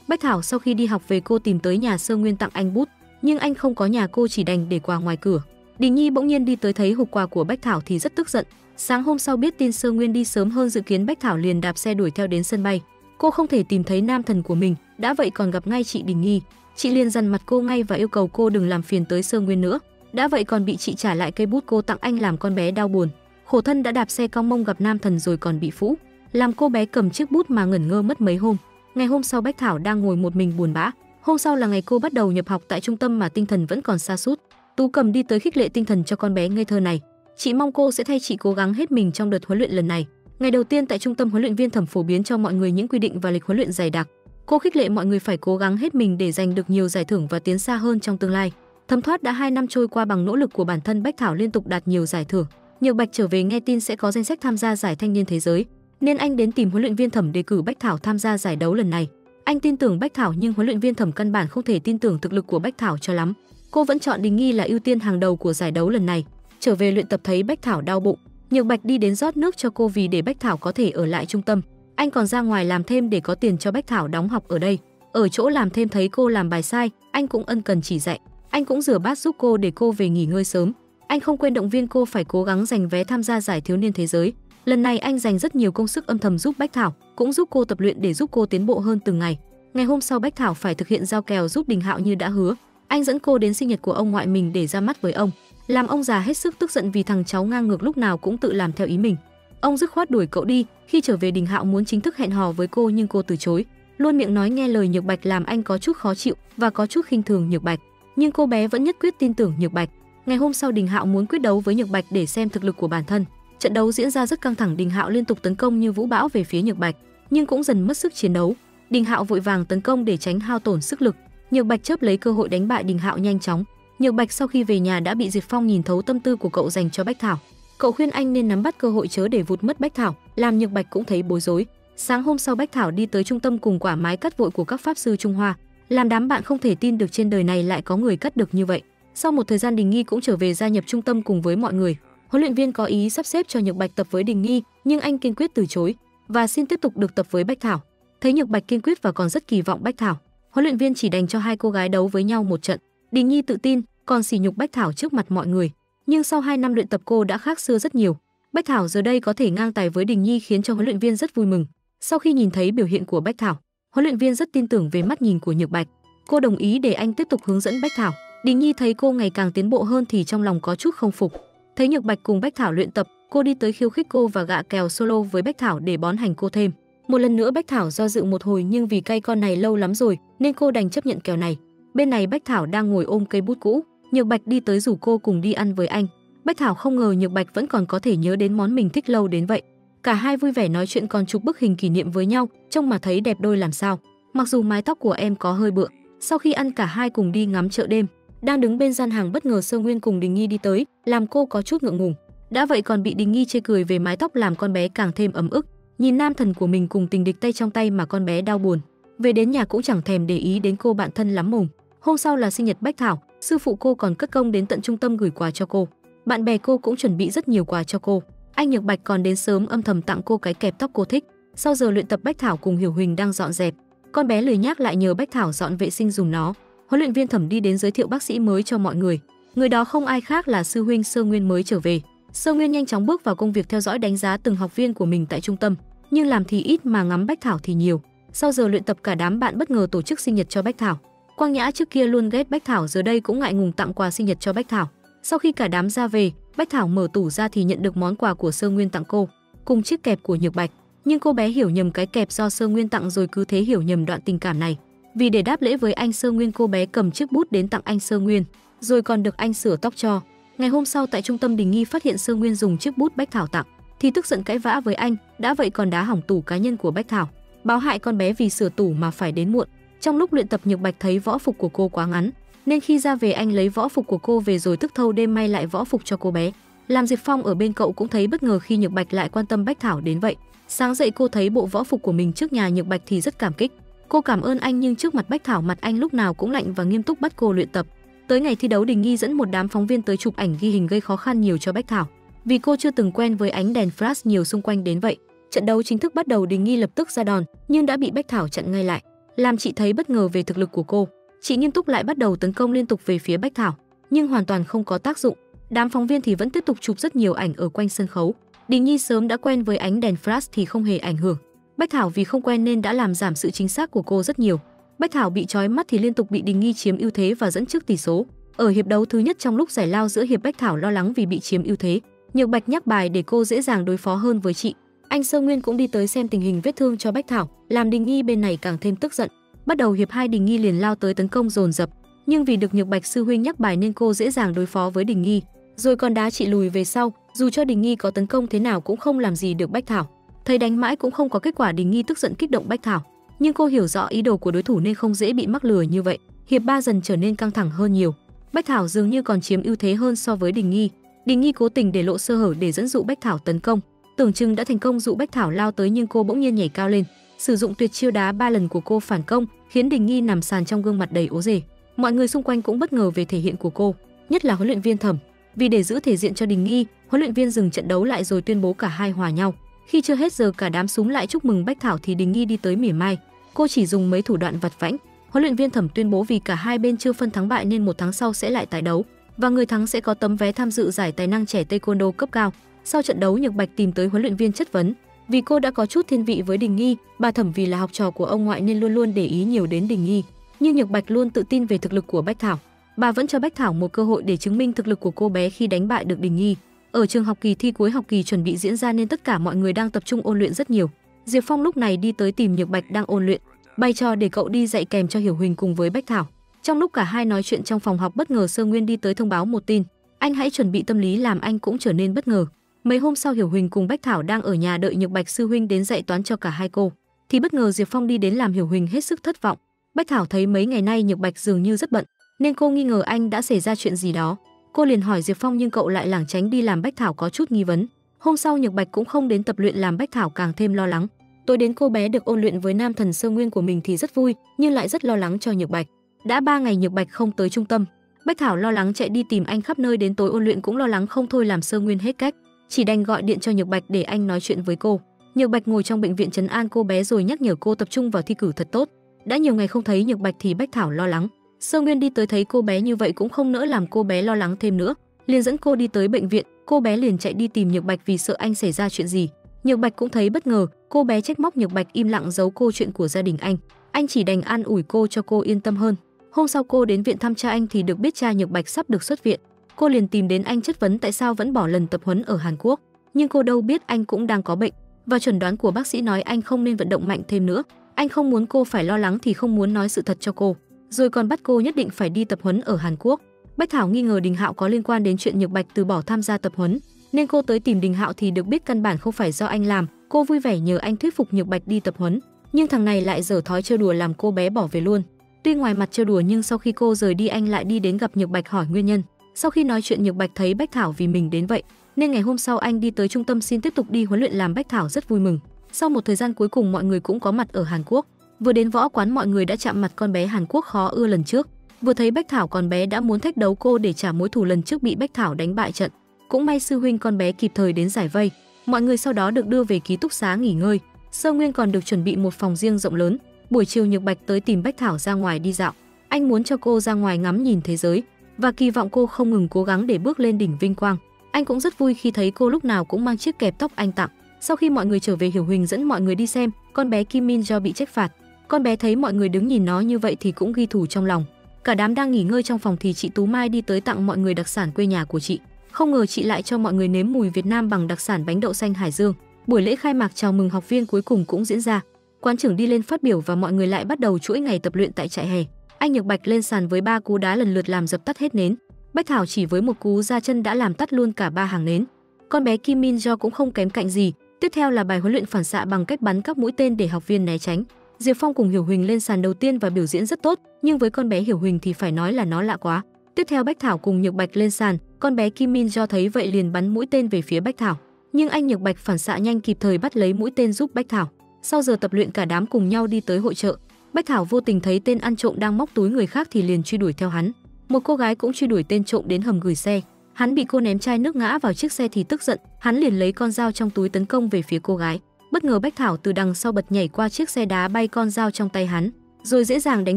Bách Thảo sau khi đi học về cô tìm tới nhà Sơ Nguyên tặng anh bút, nhưng anh không có nhà, cô chỉ đành để quà ngoài cửa. Đình Nhi bỗng nhiên đi tới thấy hộp quà của Bách Thảo thì rất tức giận. Sáng hôm sau biết tin Sơ Nguyên đi sớm hơn dự kiến, Bách Thảo liền đạp xe đuổi theo đến sân bay. Cô không thể tìm thấy nam thần của mình, đã vậy còn gặp ngay chị Đình Nhi. Chị liền dằn mặt cô ngay và yêu cầu cô đừng làm phiền tới Sơ Nguyên nữa. Đã vậy còn bị chị trả lại cây bút cô tặng anh, làm con bé đau buồn. Khổ thân đã đạp xe cong mông gặp nam thần rồi còn bị phũ, làm cô bé cầm chiếc bút mà ngẩn ngơ mất mấy hôm. Ngày hôm sau Bách Thảo đang ngồi một mình buồn bã. Hôm sau là ngày cô bắt đầu nhập học tại trung tâm mà tinh thần vẫn còn sa sút. Tú Cầm đi tới khích lệ tinh thần cho con bé ngây thơ này. Chị mong cô sẽ thay chị cố gắng hết mình trong đợt huấn luyện lần này. Ngày đầu tiên tại trung tâm, huấn luyện viên Thẩm phổ biến cho mọi người những quy định và lịch huấn luyện dày đặc. Cô khích lệ mọi người phải cố gắng hết mình để giành được nhiều giải thưởng và tiến xa hơn trong tương lai. Thấm thoát đã 2 năm trôi qua, bằng nỗ lực của bản thân Bách Thảo liên tục đạt nhiều giải thưởng. Nhược Bạch trở về nghe tin sẽ có danh sách tham gia giải thanh niên thế giới, nên anh đến tìm huấn luyện viên Thẩm đề cử Bách Thảo tham gia giải đấu lần này. Anh tin tưởng Bách Thảo nhưng huấn luyện viên Thẩm căn bản không thể tin tưởng thực lực của Bách Thảo cho lắm. Cô vẫn chọn Đình Nghi là ưu tiên hàng đầu của giải đấu lần này. Trở về luyện tập thấy Bách Thảo đau bụng, Nhược Bạch đi đến rót nước cho cô vì để Bách Thảo có thể ở lại trung tâm. Anh còn ra ngoài làm thêm để có tiền cho Bách Thảo đóng học ở đây. Ở chỗ làm thêm thấy cô làm bài sai, anh cũng ân cần chỉ dạy. Anh cũng rửa bát giúp cô để cô về nghỉ ngơi sớm. Anh không quên động viên cô phải cố gắng giành vé tham gia giải thiếu niên thế giới. Lần này anh dành rất nhiều công sức âm thầm giúp Bách Thảo, cũng giúp cô tập luyện để giúp cô tiến bộ hơn từng ngày. Ngày hôm sau Bách Thảo phải thực hiện giao kèo giúp Đình Hạo như đã hứa. Anh dẫn cô đến sinh nhật của ông ngoại mình để ra mắt với ông, làm ông già hết sức tức giận vì thằng cháu ngang ngược lúc nào cũng tự làm theo ý mình. Ông dứt khoát đuổi cậu đi. Khi trở về Đình Hạo muốn chính thức hẹn hò với cô nhưng cô từ chối, luôn miệng nói nghe lời Nhược Bạch, làm anh có chút khó chịu và có chút khinh thường Nhược Bạch. Nhưng cô bé vẫn nhất quyết tin tưởng Nhược Bạch. Ngày hôm sau Đình Hạo muốn quyết đấu với Nhược Bạch để xem thực lực của bản thân. Trận đấu diễn ra rất căng thẳng, Đình Hạo liên tục tấn công như vũ bão về phía Nhược Bạch, nhưng cũng dần mất sức chiến đấu. Đình Hạo vội vàng tấn công để tránh hao tổn sức lực. Nhược Bạch chớp lấy cơ hội đánh bại Đình Hạo nhanh chóng. Nhược Bạch sau khi về nhà đã bị Diệp Phong nhìn thấu tâm tư của cậu dành cho Bách Thảo. Cậu khuyên anh nên nắm bắt cơ hội chớ để vụt mất Bách Thảo, làm Nhược Bạch cũng thấy bối rối. Sáng hôm sau Bách Thảo đi tới trung tâm cùng quả mái cắt vội của các pháp sư Trung Hoa, làm đám bạn không thể tin được trên đời này lại có người cắt được như vậy. Sau một thời gian Đình Nghi cũng trở về gia nhập trung tâm cùng với mọi người. Huấn luyện viên có ý sắp xếp cho Nhược Bạch tập với Đình Nghi, nhưng anh kiên quyết từ chối và xin tiếp tục được tập với Bách Thảo. Thấy Nhược Bạch kiên quyết và còn rất kỳ vọng Bách Thảo, huấn luyện viên chỉ đành cho hai cô gái đấu với nhau một trận. Đình Nhi tự tin, còn sỉ nhục Bách Thảo trước mặt mọi người. Nhưng sau 2 năm luyện tập cô đã khác xưa rất nhiều. Bách Thảo giờ đây có thể ngang tài với Đình Nhi khiến cho huấn luyện viên rất vui mừng. Sau khi nhìn thấy biểu hiện của Bách Thảo, huấn luyện viên rất tin tưởng về mắt nhìn của Nhược Bạch. Cô đồng ý để anh tiếp tục hướng dẫn Bách Thảo. Đình Nhi thấy cô ngày càng tiến bộ hơn thì trong lòng có chút không phục. Thấy Nhược Bạch cùng Bách Thảo luyện tập, cô đi tới khiêu khích cô và gạ kèo solo với Bách Thảo để bón hành cô thêm. Một lần nữa Bách Thảo do dự một hồi nhưng vì cay con này lâu lắm rồi nên cô đành chấp nhận kèo này. Bên này Bách Thảo đang ngồi ôm cây bút cũ, Nhược Bạch đi tới rủ cô cùng đi ăn với anh. Bách Thảo không ngờ Nhược Bạch vẫn còn có thể nhớ đến món mình thích lâu đến vậy. Cả hai vui vẻ nói chuyện còn chụp bức hình kỷ niệm với nhau, trông mà thấy đẹp đôi làm sao. Mặc dù mái tóc của em có hơi bựa. Sau khi ăn cả hai cùng đi ngắm chợ đêm. Đang đứng bên gian hàng bất ngờ Sơ Nguyên cùng Đình Nghi đi tới, làm cô có chút ngượng ngùng. Đã vậy còn bị Đình Nghi chê cười về mái tóc làm con bé càng thêm ấm ức. Nhìn nam thần của mình cùng tình địch tay trong tay mà con bé đau buồn. Về đến nhà cũng chẳng thèm để ý đến cô bạn thân lắm mồm. Hôm sau là sinh nhật Bách Thảo, sư phụ cô còn cất công đến tận trung tâm gửi quà cho cô. Bạn bè cô cũng chuẩn bị rất nhiều quà cho cô. Anh Nhược Bạch còn đến sớm âm thầm tặng cô cái kẹp tóc cô thích. Sau giờ luyện tập Bách Thảo cùng Hiểu Huỳnh đang dọn dẹp. Con bé lười nhác lại nhờ Bách Thảo dọn vệ sinh dùng nó. Huấn luyện viên Thẩm đi đến giới thiệu bác sĩ mới cho mọi người. Người đó không ai khác là sư huynh Sơ Nguyên mới trở về. Sơ Nguyên nhanh chóng bước vào công việc theo dõi đánh giá từng học viên của mình tại trung tâm, nhưng làm thì ít mà ngắm Bách Thảo thì nhiều. Sau giờ luyện tập cả đám bạn bất ngờ tổ chức sinh nhật cho Bách Thảo. Quang Nhã trước kia luôn ghét Bách Thảo giờ đây cũng ngại ngùng tặng quà sinh nhật cho Bách Thảo. Sau khi cả đám ra về, Bách Thảo mở tủ ra thì nhận được món quà của Sơ Nguyên tặng cô, cùng chiếc kẹp của Nhược Bạch. Nhưng cô bé hiểu nhầm cái kẹp do Sơ Nguyên tặng rồi cứ thế hiểu nhầm đoạn tình cảm này. Vì để đáp lễ với anh Sơ Nguyên, cô bé cầm chiếc bút đến tặng anh Sơ Nguyên, rồi còn được anh sửa tóc cho. Ngày hôm sau tại trung tâm Đình Nghi phát hiện Sơ Nguyên dùng chiếc bút Bách Thảo tặng, thì tức giận cãi vã với anh, đã vậy còn đá hỏng tủ cá nhân của Bách Thảo, báo hại con bé vì sửa tủ mà phải đến muộn. Trong lúc luyện tập Nhược Bạch thấy võ phục của cô quá ngắn, nên khi ra về anh lấy võ phục của cô về rồi thức thâu đêm may lại võ phục cho cô bé. Làm Diệp Phong ở bên cậu cũng thấy bất ngờ khi Nhược Bạch lại quan tâm Bách Thảo đến vậy. Sáng dậy cô thấy bộ võ phục của mình trước nhà Nhược Bạch thì rất cảm kích. Cô cảm ơn anh nhưng trước mặt Bách Thảo mặt anh lúc nào cũng lạnh và nghiêm túc bắt cô luyện tập. Tới ngày thi đấu Đình Nghi dẫn một đám phóng viên tới chụp ảnh ghi hình gây khó khăn nhiều cho Bách Thảo. Vì cô chưa từng quen với ánh đèn flash nhiều xung quanh đến vậy. Trận đấu chính thức bắt đầu, Đình Nghi lập tức ra đòn nhưng đã bị Bách Thảo chặn ngay lại. Làm chị thấy bất ngờ về thực lực của cô. Chị nghiêm túc lại bắt đầu tấn công liên tục về phía Bách Thảo, nhưng hoàn toàn không có tác dụng. Đám phóng viên thì vẫn tiếp tục chụp rất nhiều ảnh ở quanh sân khấu. Đình Nhi sớm đã quen với ánh đèn flash thì không hề ảnh hưởng. Bách Thảo vì không quen nên đã làm giảm sự chính xác của cô rất nhiều. Bách Thảo bị chói mắt thì liên tục bị Đình Nghi chiếm ưu thế và dẫn trước tỷ số. Ở hiệp đấu thứ nhất trong lúc giải lao giữa hiệp, Bách Thảo lo lắng vì bị chiếm ưu thế. Nhược Bạch nhắc bài để cô dễ dàng đối phó hơn với chị. Anh Sơ Nguyên cũng đi tới xem tình hình vết thương cho Bách Thảo, làm Đình Nghi bên này càng thêm tức giận. Bắt đầu hiệp 2 Đình Nghi liền lao tới tấn công dồn dập, nhưng vì được Nhược Bạch sư huynh nhắc bài nên cô dễ dàng đối phó với Đình Nghi, rồi còn đá chị lùi về sau. Dù cho Đình Nghi có tấn công thế nào cũng không làm gì được Bách Thảo. Thấy đánh mãi cũng không có kết quả, Đình Nghi tức giận kích động Bách Thảo, nhưng cô hiểu rõ ý đồ của đối thủ nên không dễ bị mắc lừa như vậy. Hiệp 3 dần trở nên căng thẳng hơn nhiều. Bách Thảo dường như còn chiếm ưu thế hơn so với Đình Nghi. Đình Nghi cố tình để lộ sơ hở để dẫn dụ Bách Thảo tấn công. Tưởng chừng đã thành công dụ Bách Thảo lao tới nhưng cô bỗng nhiên nhảy cao lên, sử dụng tuyệt chiêu đá 3 lần của cô phản công, khiến Đình Nghi nằm sàn trong gương mặt đầy ố rề. Mọi người xung quanh cũng bất ngờ về thể hiện của cô, nhất là huấn luyện viên Thẩm. Vì để giữ thể diện cho Đình Nghi, huấn luyện viên dừng trận đấu lại rồi tuyên bố cả hai hòa nhau. Khi chưa hết giờ cả đám súng lại chúc mừng Bách Thảo thì Đình Nghi đi tới mỉa mai. Cô chỉ dùng mấy thủ đoạn vặt vãnh. Huấn luyện viên Thẩm tuyên bố vì cả hai bên chưa phân thắng bại nên 1 tháng sau sẽ lại tái đấu và người thắng sẽ có tấm vé tham dự giải tài năng trẻ taekwondo cấp cao. Sau trận đấu, Nhược Bạch tìm tới huấn luyện viên chất vấn, vì cô đã có chút thiên vị với Đình Nghi. Bà Thẩm vì là học trò của ông ngoại nên luôn luôn để ý nhiều đến Đình Nghi, nhưng Nhược Bạch luôn tự tin về thực lực của Bách Thảo. Bà vẫn cho Bách Thảo một cơ hội để chứng minh thực lực của cô bé khi đánh bại được Đình Nghi. Ở trường học, kỳ thi cuối học kỳ chuẩn bị diễn ra nên tất cả mọi người đang tập trung ôn luyện rất nhiều. Diệp Phong lúc này đi tới tìm Nhược Bạch đang ôn luyện, bày trò để cậu đi dạy kèm cho Hiểu Huỳnh cùng với Bách Thảo. Trong lúc cả hai nói chuyện trong phòng học, bất ngờ Sơ Nguyên đi tới thông báo một tin. Anh hãy chuẩn bị tâm lý, làm anh cũng trở nên bất ngờ. Mấy hôm sau, Hiểu Huỳnh cùng Bách Thảo đang ở nhà đợi Nhược Bạch sư huynh đến dạy toán cho cả hai cô, thì bất ngờ Diệp Phong đi đến làm Hiểu Huỳnh hết sức thất vọng. Bách Thảo thấy mấy ngày nay Nhược Bạch dường như rất bận, nên cô nghi ngờ anh đã xảy ra chuyện gì đó. Cô liền hỏi Diệp Phong nhưng cậu lại lảng tránh đi làm Bách Thảo có chút nghi vấn. Hôm sau Nhược Bạch cũng không đến tập luyện làm Bách Thảo càng thêm lo lắng. Tối đến cô bé được ôn luyện với nam thần Sơ Nguyên của mình thì rất vui, nhưng lại rất lo lắng cho Nhược Bạch. Đã 3 ngày Nhược Bạch không tới trung tâm, Bách Thảo lo lắng chạy đi tìm anh khắp nơi, đến tối ôn luyện cũng lo lắng không thôi làm Sơ Nguyên hết cách, chỉ đành gọi điện cho Nhược Bạch để anh nói chuyện với cô. Nhược Bạch ngồi trong bệnh viện trấn an cô bé rồi nhắc nhở cô tập trung vào thi cử thật tốt. Đã nhiều ngày không thấy Nhược Bạch thì Bách Thảo lo lắng. Sơ Nguyên đi tới thấy cô bé như vậy cũng không nỡ làm cô bé lo lắng thêm nữa, liền dẫn cô đi tới bệnh viện. Cô bé liền chạy đi tìm Nhược Bạch vì sợ anh xảy ra chuyện gì. Nhược Bạch cũng thấy bất ngờ, cô bé trách móc Nhược Bạch im lặng giấu cô chuyện của gia đình anh. Anh chỉ đành an ủi cô cho cô yên tâm hơn. Hôm sau cô đến viện thăm cha anh thì được biết cha Nhược Bạch sắp được xuất viện. Cô liền tìm đến anh chất vấn tại sao vẫn bỏ lần tập huấn ở Hàn Quốc, nhưng cô đâu biết anh cũng đang có bệnh, và chuẩn đoán của bác sĩ nói anh không nên vận động mạnh thêm nữa. Anh không muốn cô phải lo lắng thì không muốn nói sự thật cho cô, rồi còn bắt cô nhất định phải đi tập huấn ở Hàn Quốc. Bách Thảo nghi ngờ Đình Hạo có liên quan đến chuyện Nhược Bạch từ bỏ tham gia tập huấn, nên cô tới tìm Đình Hạo thì được biết căn bản không phải do anh làm. Cô vui vẻ nhờ anh thuyết phục Nhược Bạch đi tập huấn, nhưng thằng này lại giở thói trêu đùa làm cô bé bỏ về luôn. Tuy ngoài mặt trêu đùa nhưng sau khi cô rời đi anh lại đi đến gặp Nhược Bạch hỏi nguyên nhân. Sau khi nói chuyện Nhược Bạch thấy Bách Thảo vì mình đến vậy, nên ngày hôm sau anh đi tới trung tâm xin tiếp tục đi huấn luyện làm Bách Thảo rất vui mừng. Sau một thời gian cuối cùng mọi người cũng có mặt ở Hàn Quốc. Vừa đến võ quán mọi người đã chạm mặt con bé Hàn Quốc khó ưa lần trước. Vừa thấy Bách Thảo con bé đã muốn thách đấu cô để trả mối thù lần trước bị Bách Thảo đánh bại trận. Cũng may sư huynh con bé kịp thời đến giải vây. Mọi người sau đó được đưa về ký túc xá nghỉ ngơi. Sơ Nguyên còn được chuẩn bị một phòng riêng rộng lớn. Buổi chiều Nhược Bạch tới tìm Bách Thảo ra ngoài đi dạo. Anh muốn cho cô ra ngoài ngắm nhìn thế giới và kỳ vọng cô không ngừng cố gắng để bước lên đỉnh vinh quang. Anh cũng rất vui khi thấy cô lúc nào cũng mang chiếc kẹp tóc anh tặng. Sau khi mọi người trở về, Hiểu Huỳnh dẫn mọi người đi xem con bé Kim Min Jo bị trách phạt. Con bé thấy mọi người đứng nhìn nó như vậy thì cũng ghi thù trong lòng. Cả đám đang nghỉ ngơi trong phòng thì chị Tú Mai đi tới tặng mọi người đặc sản quê nhà của chị. Không ngờ chị lại cho mọi người nếm mùi Việt Nam bằng đặc sản bánh đậu xanh Hải Dương. Buổi lễ khai mạc chào mừng học viên cuối cùng cũng diễn ra. Quán trưởng đi lên phát biểu và mọi người lại bắt đầu chuỗi ngày tập luyện tại trại hè. Anh Nhược Bạch lên sàn với 3 cú đá lần lượt làm dập tắt hết nến. Bách Thảo chỉ với một cú ra chân đã làm tắt luôn cả 3 hàng nến. Con bé Kim Min Jo cũng không kém cạnh gì. Tiếp theo là bài huấn luyện phản xạ bằng cách bắn các mũi tên để học viên né tránh. Diệp Phong cùng Hiểu Huỳnh lên sàn đầu tiên và biểu diễn rất tốt, nhưng với con bé Hiểu Huỳnh thì phải nói là nó lạ quá. Tiếp theo Bách Thảo cùng Nhược Bạch lên sàn, con bé Kim Min Jo thấy vậy liền bắn mũi tên về phía Bách Thảo, nhưng anh Nhược Bạch phản xạ nhanh kịp thời bắt lấy mũi tên giúp Bách Thảo. Sau giờ tập luyện cả đám cùng nhau đi tới hội chợ. Bách Thảo vô tình thấy tên ăn trộm đang móc túi người khác thì liền truy đuổi theo hắn. Một cô gái cũng truy đuổi tên trộm đến hầm gửi xe. Hắn bị cô ném chai nước ngã vào chiếc xe thì tức giận, hắn liền lấy con dao trong túi tấn công về phía cô gái. Bất ngờ Bách Thảo từ đằng sau bật nhảy qua chiếc xe đá bay con dao trong tay hắn, rồi dễ dàng đánh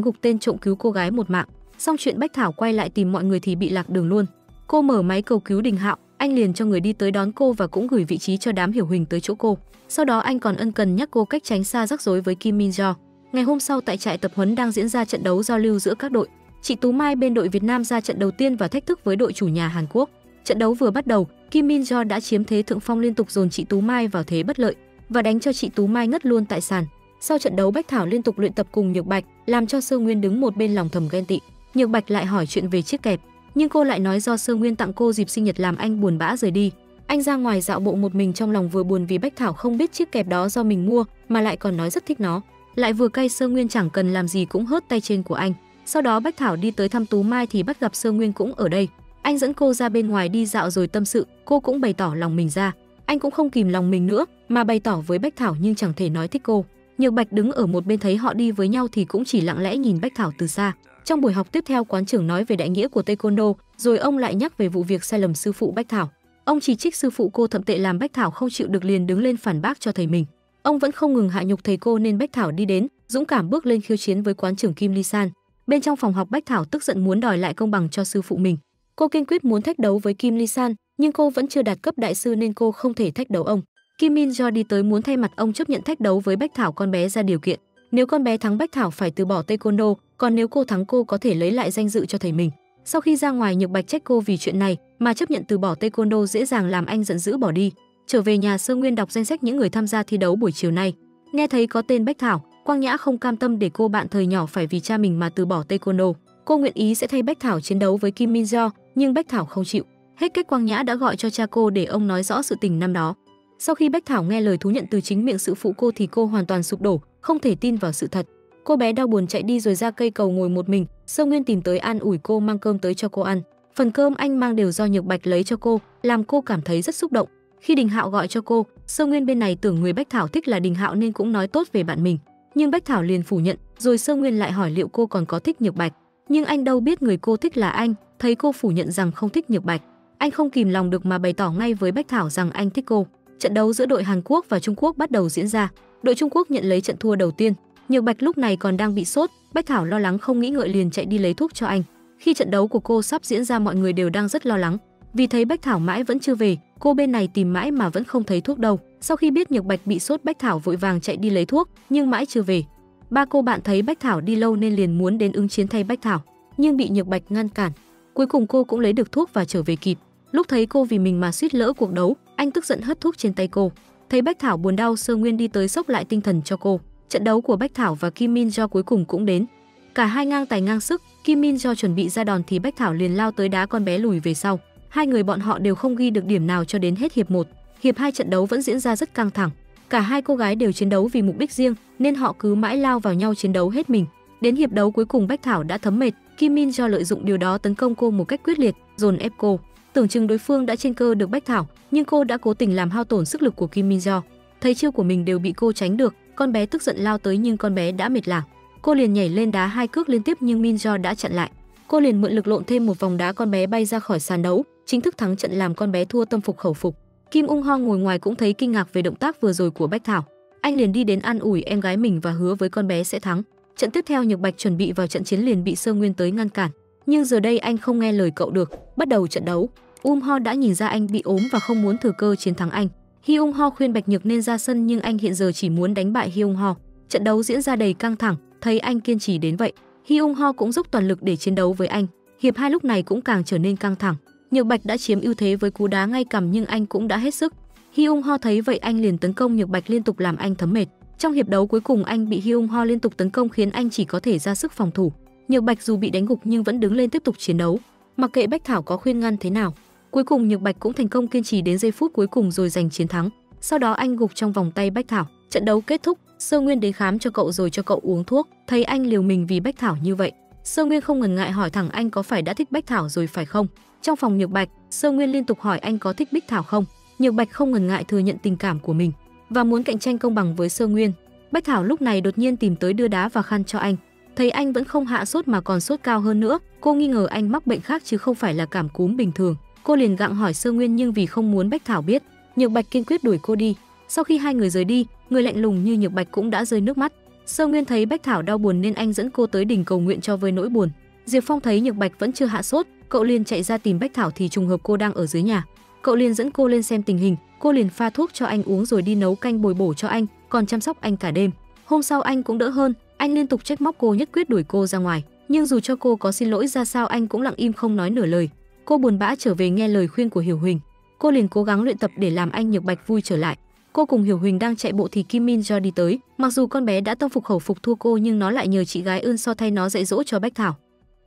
gục tên trộm, cứu cô gái một mạng. Xong chuyện Bách Thảo quay lại tìm mọi người thì bị lạc đường luôn. Cô mở máy cầu cứu Đình Hạo, anh liền cho người đi tới đón cô và cũng gửi vị trí cho đám Hiểu Huỳnh tới chỗ cô. Sau đó anh còn ân cần nhắc cô cách tránh xa rắc rối với Kim Min Jo. Ngày hôm sau tại trại tập huấn đang diễn ra trận đấu giao lưu giữa các đội. Chị Tú Mai bên đội Việt Nam ra trận đầu tiên và thách thức với đội chủ nhà Hàn Quốc. Trận đấu vừa bắt đầu, Kim Min Jo đã chiếm thế thượng phong, liên tục dồn chị Tú Mai vào thế bất lợi và đánh cho chị Tú Mai ngất luôn tại sàn. Sau trận đấu Bách Thảo liên tục luyện tập cùng Nhược Bạch, làm cho Sơ Nguyên đứng một bên lòng thầm ghen tị. Nhược Bạch lại hỏi chuyện về chiếc kẹp, nhưng cô lại nói do Sơ Nguyên tặng cô dịp sinh nhật làm anh buồn bã rời đi. Anh ra ngoài dạo bộ một mình, trong lòng vừa buồn vì Bách Thảo không biết chiếc kẹp đó do mình mua mà lại còn nói rất thích nó, lại vừa cay Sơ Nguyên chẳng cần làm gì cũng hớt tay trên của anh. Sau đó Bách Thảo đi tới thăm Tú Mai thì bắt gặp Sơ Nguyên cũng ở đây. Anh dẫn cô ra bên ngoài đi dạo rồi tâm sự, cô cũng bày tỏ lòng mình ra. Anh cũng không kìm lòng mình nữa mà bày tỏ với Bách Thảo nhưng chẳng thể nói thích cô. Nhược Bạch đứng ở một bên thấy họ đi với nhau thì cũng chỉ lặng lẽ nhìn Bách Thảo từ xa. Trong buổi học tiếp theo, quán trưởng nói về đại nghĩa của Taekwondo, rồi ông lại nhắc về vụ việc sai lầm sư phụ Bách Thảo. Ông chỉ trích sư phụ cô thậm tệ làm Bách Thảo không chịu được liền đứng lên phản bác cho thầy mình. Ông vẫn không ngừng hạ nhục thầy cô nên Bách Thảo đi đến, dũng cảm bước lên khiêu chiến với quán trưởng Kim Ly San. Bên trong phòng học Bách Thảo tức giận muốn đòi lại công bằng cho sư phụ mình. Cô kiên quyết muốn thách đấu với Kim Ly San, nhưng cô vẫn chưa đạt cấp đại sư nên cô không thể thách đấu ông. Kim Min Jo đi tới muốn thay mặt ông chấp nhận thách đấu với Bách Thảo. Con bé ra điều kiện, nếu con bé thắng Bách Thảo phải từ bỏ Taekwondo, còn nếu cô thắng cô có thể lấy lại danh dự cho thầy mình. Sau khi ra ngoài, Nhược Bạch trách cô vì chuyện này mà chấp nhận từ bỏ Taekwondo dễ dàng làm anh giận dữ bỏ đi. Trở về nhà, Sơ Nguyên đọc danh sách những người tham gia thi đấu buổi chiều nay. Nghe thấy có tên Bách Thảo, Quang Nhã không cam tâm để cô bạn thời nhỏ phải vì cha mình mà từ bỏ Taekwondo. Cô nguyện ý sẽ thay Bách Thảo chiến đấu với Kim Min Jo, nhưng Bách Thảo không chịu. Hết cách, Quang Nhã đã gọi cho cha cô để ông nói rõ sự tình năm đó. Sau khi Bách Thảo nghe lời thú nhận từ chính miệng sư phụ cô thì cô hoàn toàn sụp đổ, không thể tin vào sự thật. Cô bé đau buồn chạy đi rồi ra cây cầu ngồi một mình. Sơ Nguyên tìm tới an ủi cô, mang cơm tới cho cô ăn. Phần cơm anh mang đều do Nhược Bạch lấy cho cô, làm cô cảm thấy rất xúc động. Khi Đình Hạo gọi cho cô, Sơ Nguyên bên này tưởng người Bách Thảo thích là Đình Hạo nên cũng nói tốt về bạn mình, nhưng Bách Thảo liền phủ nhận. Rồi Sơ Nguyên lại hỏi liệu cô còn có thích Nhược Bạch, nhưng anh đâu biết người cô thích là anh. Thấy cô phủ nhận rằng không thích Nhược Bạch, anh không kìm lòng được mà bày tỏ ngay với Bách Thảo rằng anh thích cô. Trận đấu giữa đội Hàn Quốc và Trung Quốc bắt đầu diễn ra. Đội Trung Quốc nhận lấy trận thua đầu tiên. Nhược Bạch lúc này còn đang bị sốt, Bách Thảo lo lắng không nghĩ ngợi liền chạy đi lấy thuốc cho anh. Khi trận đấu của cô sắp diễn ra, mọi người đều đang rất lo lắng, vì thấy Bách Thảo mãi vẫn chưa về. Cô bên này tìm mãi mà vẫn không thấy thuốc đâu. Sau khi biết Nhược Bạch bị sốt, Bách Thảo vội vàng chạy đi lấy thuốc, nhưng mãi chưa về. Ba cô bạn thấy Bách Thảo đi lâu nên liền muốn đến ứng chiến thay Bách Thảo, nhưng bị Nhược Bạch ngăn cản. Cuối cùng cô cũng lấy được thuốc và trở về kịp. Lúc thấy cô vì mình mà suýt lỡ cuộc đấu, anh tức giận hất thuốc trên tay cô. Thấy Bách Thảo buồn đau, Sơ Nguyên đi tới xốc lại tinh thần cho cô. Trận đấu của Bách Thảo và Kim Min Jo cuối cùng cũng đến. Cả hai ngang tài ngang sức, Kim Min Jo chuẩn bị ra đòn thì Bách Thảo liền lao tới đá con bé lùi về sau. Hai người bọn họ đều không ghi được điểm nào cho đến hết hiệp 1. Hiệp 2 trận đấu vẫn diễn ra rất căng thẳng. Cả hai cô gái đều chiến đấu vì mục đích riêng nên họ cứ mãi lao vào nhau chiến đấu hết mình. Đến hiệp đấu cuối cùng Bách Thảo đã thấm mệt, Kim Min Jo lợi dụng điều đó tấn công cô một cách quyết liệt, dồn ép cô. Tưởng chừng đối phương đã trên cơ được Bách Thảo, nhưng cô đã cố tình làm hao tổn sức lực của Kim Min Jo. Thấy chiêu của mình đều bị cô tránh được, con bé tức giận lao tới nhưng con bé đã mệt lả. Cô liền nhảy lên đá 2 cước liên tiếp nhưng Min Jo đã chặn lại. Cô liền mượn lực lộn thêm một vòng đá con bé bay ra khỏi sàn đấu, chính thức thắng trận làm con bé thua tâm phục khẩu phục. Kim Ung Ho ngồi ngoài cũng thấy kinh ngạc về động tác vừa rồi của Bách Thảo. Anh liền đi đến an ủi em gái mình và hứa với con bé sẽ thắng. Trận tiếp theo Nhược Bạch chuẩn bị vào trận chiến liền bị Sơ Nguyên tới ngăn cản, nhưng giờ đây anh không nghe lời cậu được. Bắt đầu trận đấu, Ho đã nhìn ra anh bị ốm và không muốn thừa cơ chiến thắng anh. Hyung Ho khuyên Bạch Nhược nên ra sân nhưng anh hiện giờ chỉ muốn đánh bại Hyung Ho. Trận đấu diễn ra đầy căng thẳng, thấy anh kiên trì đến vậy, Hyung Ho cũng dốc toàn lực để chiến đấu với anh. Hiệp 2 lúc này cũng càng trở nên căng thẳng. Nhược Bạch đã chiếm ưu thế với cú đá ngay cằm nhưng anh cũng đã hết sức. Hyung Ho thấy vậy anh liền tấn công Nhược Bạch liên tục làm anh thấm mệt. Trong hiệp đấu cuối cùng anh bị Hyung Ho liên tục tấn công khiến anh chỉ có thể ra sức phòng thủ. Nhược Bạch dù bị đánh gục nhưng vẫn đứng lên tiếp tục chiến đấu, mặc kệ Bách Thảo có khuyên ngăn thế nào. Cuối cùng Nhược Bạch cũng thành công kiên trì đến giây phút cuối cùng rồi giành chiến thắng. Sau đó anh gục trong vòng tay Bách Thảo. Trận đấu kết thúc, Sơ Nguyên đến khám cho cậu rồi cho cậu uống thuốc. Thấy anh liều mình vì Bách Thảo như vậy, Sơ Nguyên không ngần ngại hỏi thẳng anh có phải đã thích Bách Thảo rồi phải không? Trong phòng Nhược Bạch, Sơ Nguyên liên tục hỏi anh có thích Bích Thảo không. Nhược Bạch không ngần ngại thừa nhận tình cảm của mình và muốn cạnh tranh công bằng với Sơ Nguyên. Bách Thảo lúc này đột nhiên tìm tới đưa đá và khăn cho anh. Thấy anh vẫn không hạ sốt mà còn sốt cao hơn nữa, cô nghi ngờ anh mắc bệnh khác chứ không phải là cảm cúm bình thường. Cô liền gặng hỏi Sơ Nguyên nhưng vì không muốn Bách Thảo biết, Nhược Bạch kiên quyết đuổi cô đi. Sau khi hai người rời đi, người lạnh lùng như Nhược Bạch cũng đã rơi nước mắt. Sơ Nguyên thấy Bách Thảo đau buồn nên anh dẫn cô tới đỉnh cầu nguyện cho vơi nỗi buồn. Diệp Phong thấy Nhược Bạch vẫn chưa hạ sốt, cậu liền chạy ra tìm Bách Thảo thì trùng hợp cô đang ở dưới nhà. Cậu liền dẫn cô lên xem tình hình, cô liền pha thuốc cho anh uống rồi đi nấu canh bồi bổ cho anh, còn chăm sóc anh cả đêm. Hôm sau anh cũng đỡ hơn, anh liên tục trách móc cô, nhất quyết đuổi cô ra ngoài. Nhưng dù cho cô có xin lỗi ra sao anh cũng lặng im không nói nửa lời. Cô buồn bã trở về nghe lời khuyên của Hiểu Huỳnh. Cô liền cố gắng luyện tập để làm anh Nhược Bạch vui trở lại. Cô cùng Hiểu Huỳnh đang chạy bộ thì Kim Min Jo đi tới. Mặc dù con bé đã tâm phục khẩu phục thua cô nhưng nó lại nhờ chị gái Ưn So thay nó dạy dỗ cho Bách Thảo.